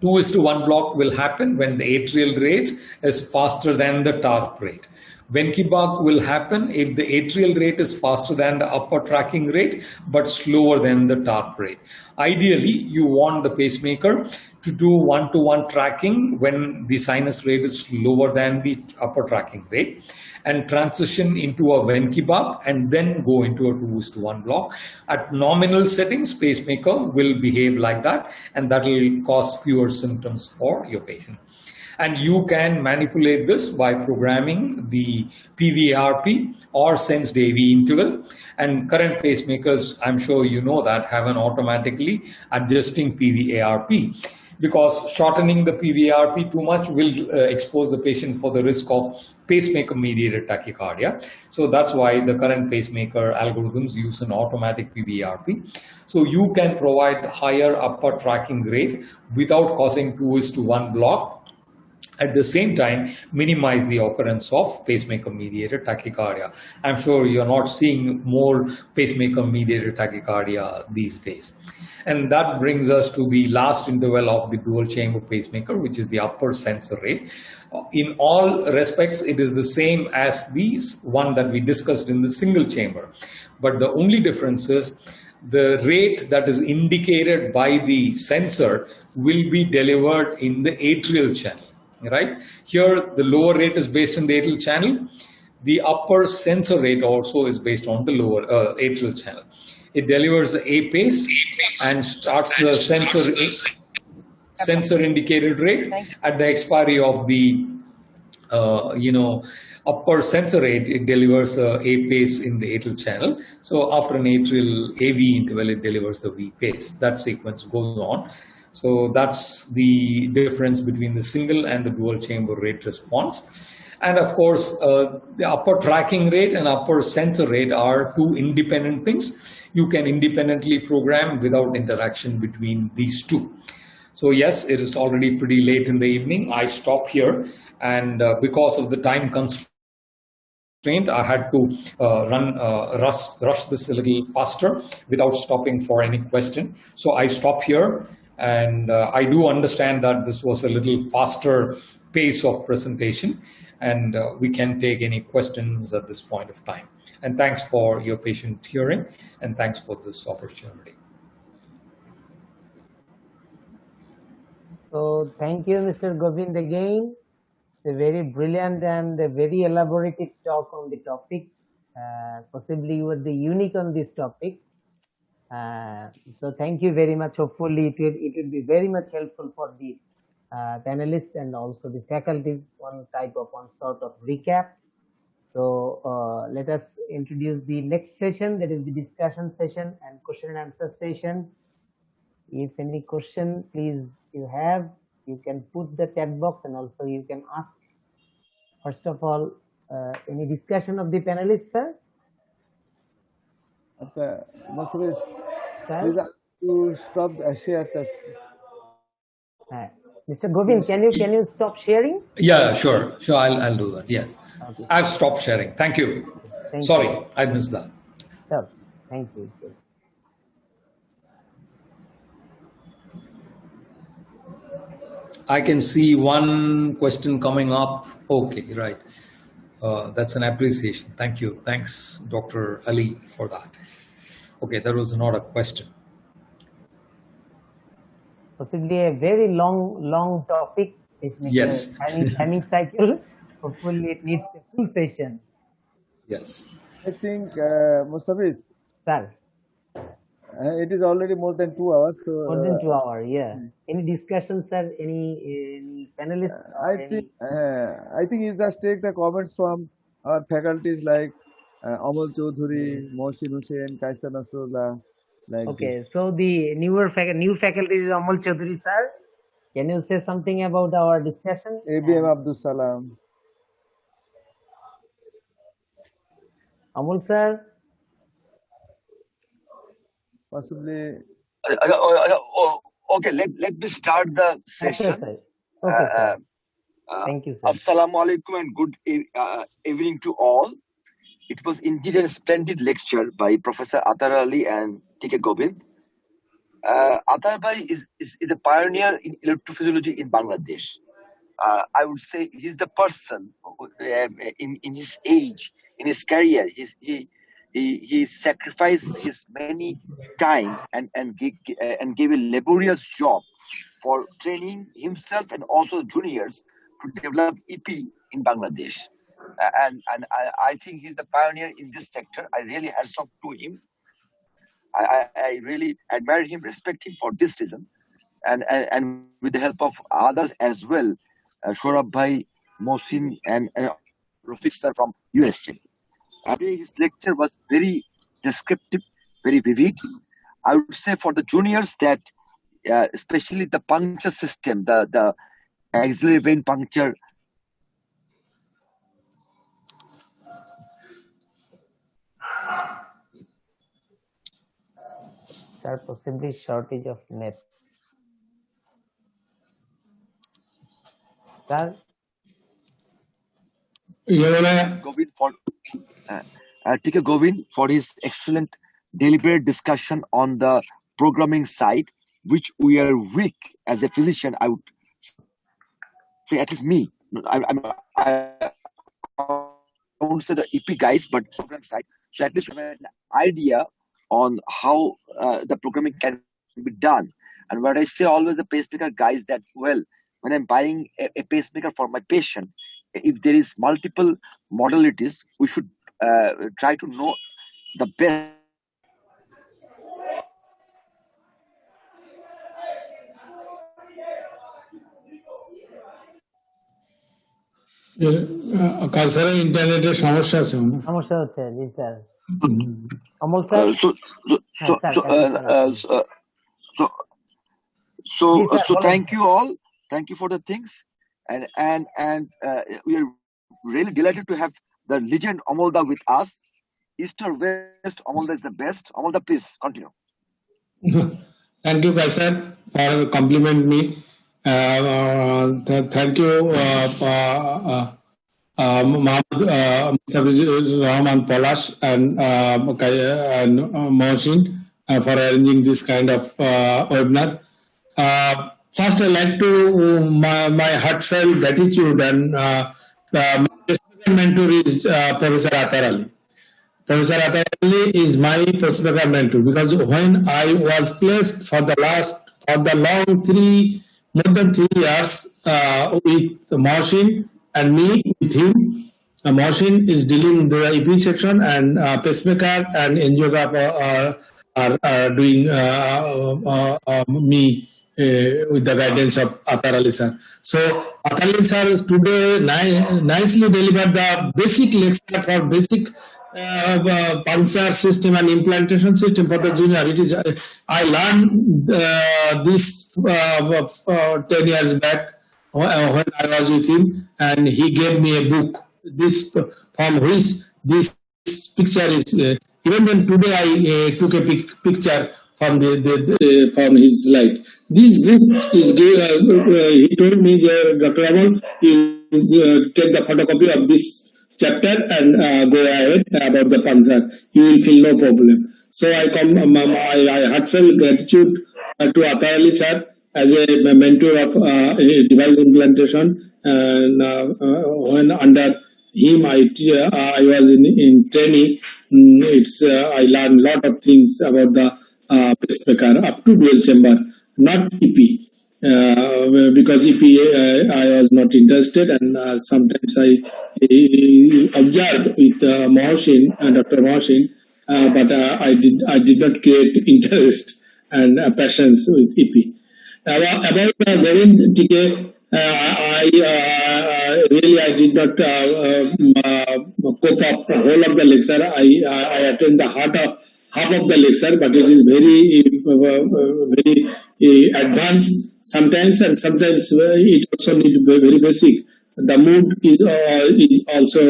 2:1 block will happen when the atrial rate is faster than the TARP rate. Venkibach will happen if the atrial rate is faster than the upper tracking rate, but slower than the TARP rate. Ideally, you want the pacemaker to do one-to-one tracking when the sinus rate is lower than the upper tracking rate, and transition into a Venkibach and then go into a 2:1 block. At nominal settings, pacemaker will behave like that, and that will cause fewer symptoms for your patient. And you can manipulate this by programming the PVARP or sensed AV interval. And current pacemakers, I'm sure you know that, have an automatically adjusting PVARP, because shortening the PVARP too much will expose the patient for the risk of pacemaker-mediated tachycardia. So that's why the current pacemaker algorithms use an automatic PVARP. So you can provide higher upper tracking rate without causing 2:1 block. At the same time, minimize the occurrence of pacemaker-mediated tachycardia. I'm sure you're not seeing more pacemaker-mediated tachycardia these days. And that brings us to the last interval of the dual-chamber pacemaker, which is the upper sensor rate. In all respects, it is the same as these one that we discussed in the single chamber. But the only difference is the rate that is indicated by the sensor will be delivered in the atrial channel. Right here, the lower rate is based on the atrial channel. The upper sensor rate also is based on the lower atrial channel. It delivers the A pace and starts the sensor indicated rate at the expiry of the upper sensor rate. It delivers a pace in the atrial channel. So after an atrial AV interval, it delivers a V pace. That sequence goes on. So that's the difference between the single and the dual chamber rate response. And of course, the upper tracking rate and upper sensor rate are two independent things. You can independently program without interaction between these two. So yes, it is already pretty late in the evening. I stop here, and because of the time constraint, I had to rush this a little faster without stopping for any question. So I stop here. And I do understand that this was a little faster pace of presentation, and we can take any questions at this point of time. And thanks for your patient hearing, and thanks for this opportunity. So thank you, Mr. Govind, again. A very brilliant and a very elaborative talk on the topic. Possibly you were the unique on this topic. So thank you very much. Hopefully it will be very much helpful for the panelists and also the faculties, one sort of recap. So let us introduce the next session, that is the discussion session and question and answer session. If any question please you can put the chat box, and also you can ask. First of all, any discussion of the panelists, sir? Most of us to stop share test. Mr. Govind, can you stop sharing? Yeah, sure. I'll do that. Yes, okay. I've stopped sharing. Thank you. Sorry, I missed that. Sure. Thank you, sir. I can see one question coming up. Okay, right. That's an appreciation. Thank you. Thanks, Dr. Ali, for that. Okay, that was not a question. Possibly a very long topic. Yes. Timing cycle. Hopefully it needs a full session. Yes. I think, Mustafis. Sir. It is already more than 2 hours. So, more than 2 hours, yeah. Any discussion, sir? Any panelists? I think you just take the comments from our faculties like Amol Choudhury, Mohsin Hussain, Kaisa Nasrullah. Okay, so the new faculty is Amol Choudhury, sir. Can you say something about our discussion? ABM Abdul Salam. Amol, sir. Possibly. Okay, let me start the session. Okay, sir. Okay, sir. Thank you, sir. Assalamu alaikum and good evening to all. It was indeed a splendid lecture by Professor Atahar Ali and T.K. Govind. Atahar Bhai is a pioneer in electrophysiology in Bangladesh. I would say he's the person who, in his age, in his career, he sacrificed his many time and gave a laborious job for training himself and also juniors to develop EP in Bangladesh. I think he's the pioneer in this sector. I really hats off to him. I really admire him, respect him for this reason, and with the help of others as well, Shorab Bhai, Mohsin, and Rafiq sir from USA. His lecture was very descriptive, very vivid. I would say for the juniors that, especially the puncture system, the axillary vein puncture. Sir, possibly shortage of net. Sir? Govind for Tika Govind for his excellent deliberate discussion on the programming side, which we are weak as a physician. I would say, at least me. I won't say the EP guys, but program side. So at least we have an idea on how the programming can be done. And what I say always the pacemaker guys that, well, when I'm buying a pacemaker for my patient, if there is multiple modalities, we should try to know the best. Cultural ইন্টারনেটের সমস্যা আছে সমস্যা হচ্ছে জি sir Amal sir So thank you all. Thank you for the things, and we are really delighted to have the legend Amolda with us. East or West, Amolda is the best. Amolda, please continue. Thank you, Kaisar, for compliment me. Thank you, Mr. Rahman Polash and Mohsin for arranging this kind of webinar. First, I'd like to my heartfelt gratitude and my mentor is Professor Atahar Ali. Professor Atahar Ali is my pacemaker mentor because when I was placed for the long more than 3 years with Mohsin and me with him. Mohsin is dealing the EP section and pacemaker and angiograph are doing me with the guidance of Atahar Ali sir. So Atahar Ali sir today nicely delivered the basic lecture for basic puncture system and implantation system for the junior. It is I learned this 10 years back when I was with him, and he gave me a book. This from which this picture is. Even when today I took a picture from from his slide. This book is he told me, Dr. Amal, you take the photocopy of this chapter and go ahead about the puncture. You will feel no problem. So I heartfelt gratitude to Atahar Ali sir as a mentor of device implantation, and when under him I was in training. I learned a lot of things about the pacemaker up to dual chamber, not EP. Because EP I was not interested, and sometimes I observed with Mohsin and Dr. Mohsin, but I did not create interest and passions with EP. About Govind TK, I did not cope up the whole of the lecture. I attend the half of the lecture, but it is very advanced sometimes, and sometimes it also needs to be very basic. The mood is also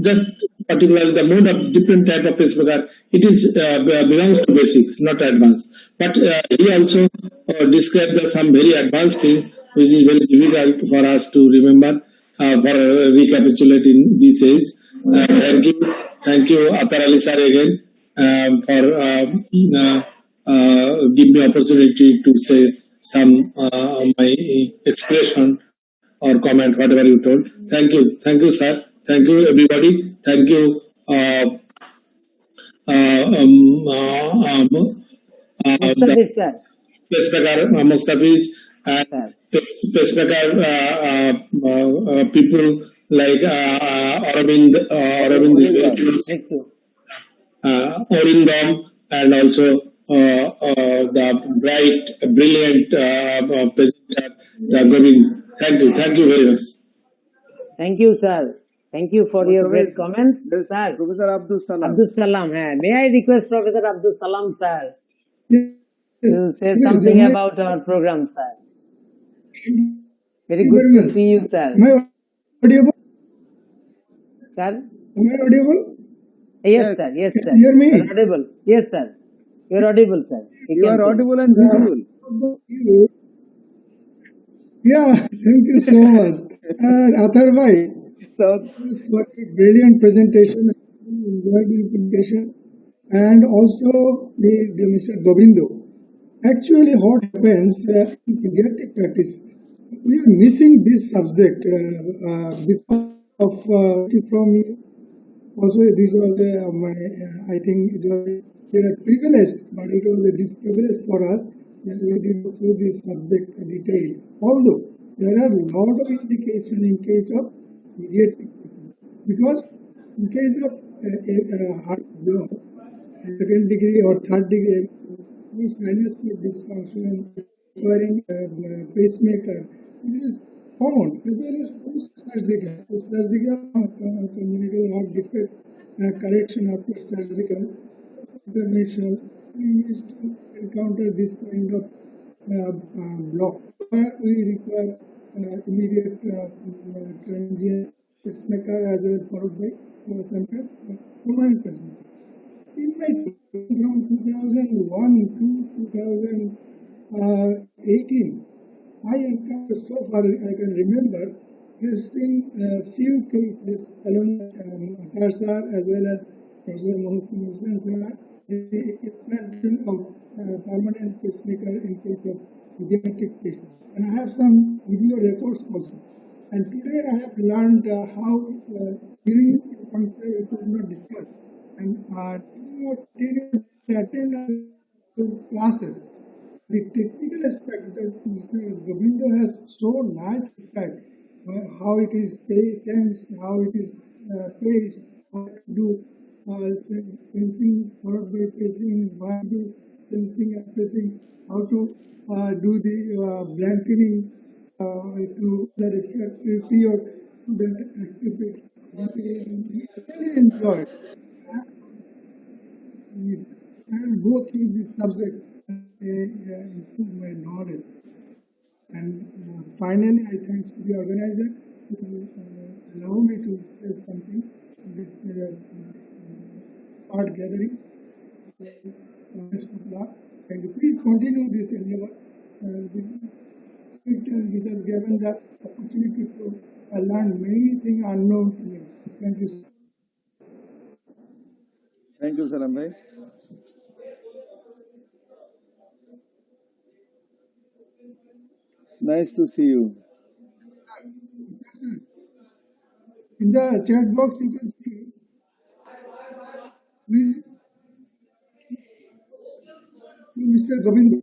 just particularly the mood of different type of pacemaker. It is belongs to basics, not advanced. But he also described some very advanced things, which is very difficult for us to remember. For recapitulating these days, thank you, Atahar Ali sir again for give me opportunity to say some my expression or comment, whatever you told. Thank you, sir. Thank you, everybody. Thank you, Mustafiz sir. Pacemaker Mustafiz and Sir. Pacemaker people like Aravind, Thank you. Orindam, and also the bright, brilliant presenter, Govind. Thank you very much. Thank you, sir. Thank you for your great comments, Yes, sir. Professor Abdul Salam. Abdul Salam, may I request Professor Abdul Salam, sir, Yes, to say please, something am I- about our program, sir? Very Thank you good very to much. see you, sir. Am I audible? Sir? Am I audible? Yes, sir. Yes, Can sir. you hear me? You're audible. Yes, sir. You're audible, sir. You can are say. audible and visible. Yeah, thank you so much. And Athar bhai, So, for a brilliant presentation, enjoyed your presentation, and also the Mr. Govindo. Actually, what happens in pediatric practice, we are missing this subject because of from me. Also, this was my, I think it was a privilege, but it was a disprivilege for us that we did not do this subject in detail. Although there are a lot of indication in case of pediatric, because in case of heart block, second degree or third degree, sinus dysfunction requiring pacemaker, this is common as well as post-surgical. Post-surgical congenital heart defect correction after surgical intervention, we used to encounter this kind of block where we require immediate transient pacemaker as well followed by sometimes permanent pacemaker. In my from 2001 to 2018, I encountered so far I can remember, I've seen a few cases along Atahar sir as well as Professor Mohsen sir, the implantation of permanent pacemaker in case of pediatric patients. And I have some video records also. And today I have learned how during function we could not discuss. And during attend classes, the technical aspect that Mr. Govind has so nice aspect, how it is sense, how it is placed, how to do sensing followed by pacing, how to do sensing and pacing, how to do the blanketing to the refractory period, so that activity. I really enjoyed. And go through this subject improve my knowledge. And finally, I thanks to the organizer to allow me to say something in this art gatherings. Best of luck. Thank you. Please continue this endeavor. This has given the opportunity to learn many things unknown to me. Thank you. thank you, Salam bhai. Nice to see you. In the chat box, you can see. Please, Mr. Govind.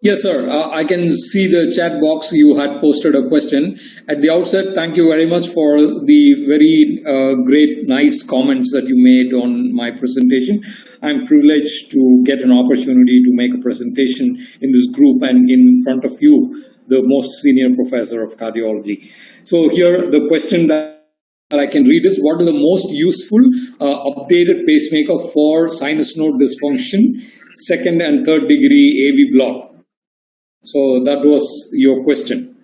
Yes, sir. I can see the chat box. You had posted a question. At the outset, thank you very much for the very great, nice comments that you made on my presentation. I'm privileged to get an opportunity to make a presentation in this group and in front of you, the most senior professor of cardiology. So here, the question that I can read is, what is the most useful updated pacemaker for sinus node dysfunction, second and third degree AV block? So that was your question.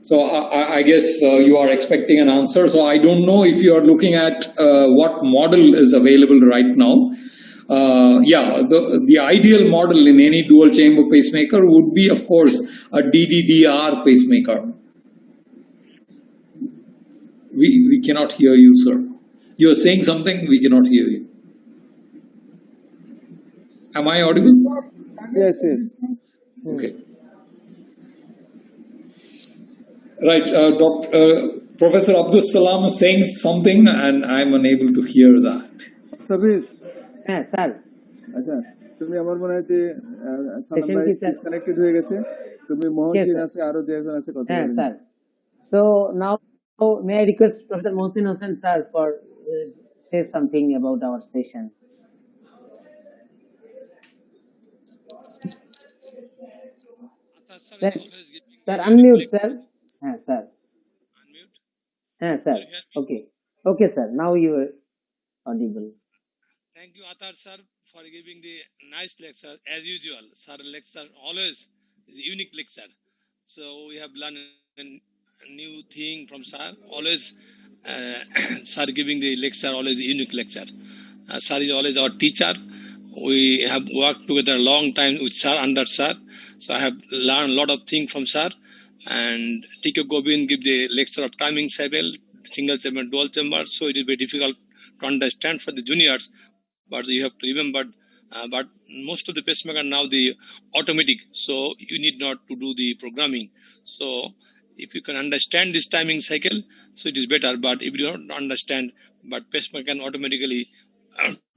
So I guess you are expecting an answer. So I don't know if you are looking at what model is available right now. The ideal model in any dual chamber pacemaker would be, of course, a DDDR pacemaker. We cannot hear you, sir. You are saying something, we cannot hear you. Am I audible? Yes, yes. Okay. Right, Professor Abdul Salam is saying something and I'm unable to hear that. Mustafiz, হ্যাঁ sir আচ্ছা তুমি আমার মনে হয় সালাম session ভাই কি sir disconnected হয়ে গেছে তুমি Yes, মহসিন sir. আছে আরো দুজন আছে কথা হ্যাঁ বলেন sir so now may I request Professor Mohsin Hossain sir for say something about our session. Atahar Sir, is always giving sir the unmute unique sir. Huh, sir. unmute. Huh, sir. Can you hear me? Okay. Okay, sir. Now you are audible. Thank you, Atahar sir, for giving the nice lecture as usual. Sir lecture always is a unique lecture. So we have learned a new thing from sir. Always sir giving the lecture always a unique lecture. Sir is always our teacher. We have worked together a long time with sir, under sir. So I have learned a lot of things from sir. And T.K. Govind give the lecture of timing cycle, single chamber, dual chamber. So it is very difficult to understand for the juniors. But you have to remember, but most of the pacemaker now the automatic. So you need not to do the programming. So if you can understand this timing cycle, so it is better. But if you don't understand, but pacemaker can automatically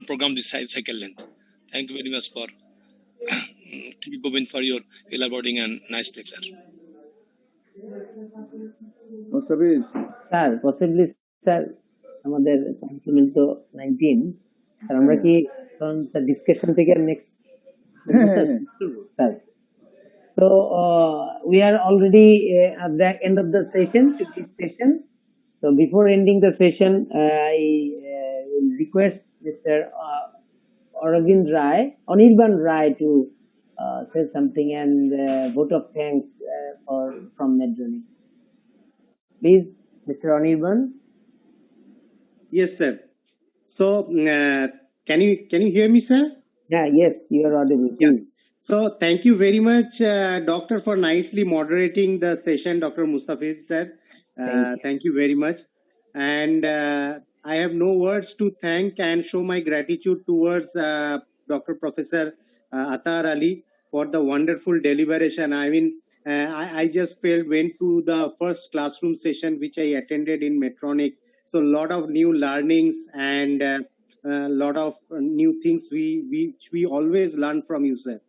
program the cycle length. Thank you very much for T.K. Govind for your elaborating and nice lecture. Mustafiz sir possibly sir আমাদের participant তো 19 sir আমরা কি এখন sir discussion থেকে next sir so we are already at the end of the session, today's session. So before ending the session, I will request Mr. Anirban Rai to say something and vote of thanks from Medtronic. Please, Mr. Anirban. Yes, sir. So, can you hear me, sir? Yeah, yes, you are audible. Please. So, thank you very much, Doctor, for nicely moderating the session, Dr. Mustafiz, sir. Thank you very much. And I have no words to thank and show my gratitude towards Dr. Professor Atahar Ali for the wonderful deliberation. I mean, I just went to the first classroom session which I attended in Medtronic. So a lot of new learnings and a lot of new things we always learn from you, sir.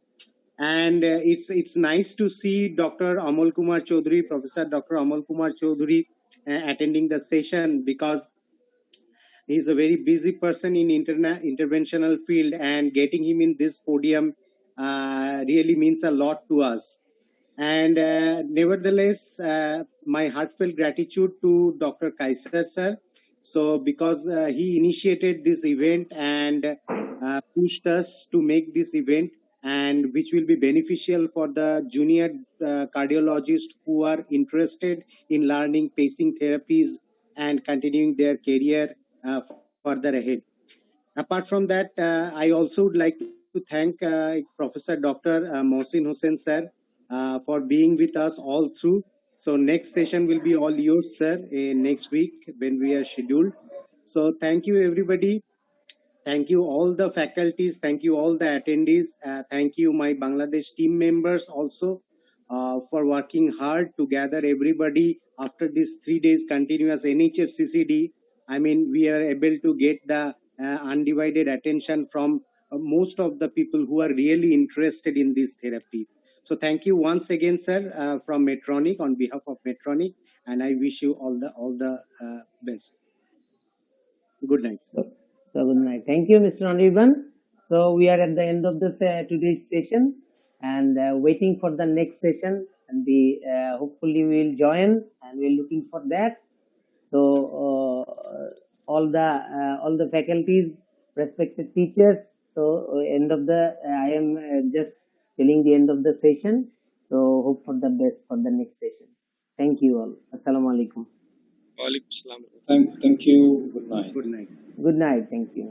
And it's nice to see Dr. Amal Kumar Chaudhary, Professor Dr. Amal Kumar Chaudhary attending the session, because he's a very busy person in interventional field, and getting him in this podium really means a lot to us. And nevertheless, my heartfelt gratitude to Dr. Kaiser, sir. So because he initiated this event and pushed us to make this event, and which will be beneficial for the junior cardiologists who are interested in learning pacing therapies and continuing their career further ahead. Apart from that, I also would like to thank Professor Dr. Mohsin Hossain, sir, for being with us all through. So next session will be all yours, sir, next week when we are scheduled. So thank you, everybody. Thank you, all the faculties. Thank you, all the attendees. Thank you, my Bangladesh team members also for working hard to gather everybody after these 3 days continuous NHF CCD. I mean, we are able to get the undivided attention from most of the people who are really interested in this therapy. So thank you once again, sir, from Medtronic, on behalf of Medtronic, and I wish you all the best. Good night, sir. So good night. Thank you, Mr. Anirban. So we are at the end of this today's session, and waiting for the next session, and we hopefully will join, and we're looking for that. So all the faculties, respected teachers. So end of the I am just telling the end of the session. So hope for the best for the next session. Thank you all. Assalamu alaikum. Walaikum salam. Thank you. Good night. Good night. Good night. Thank you.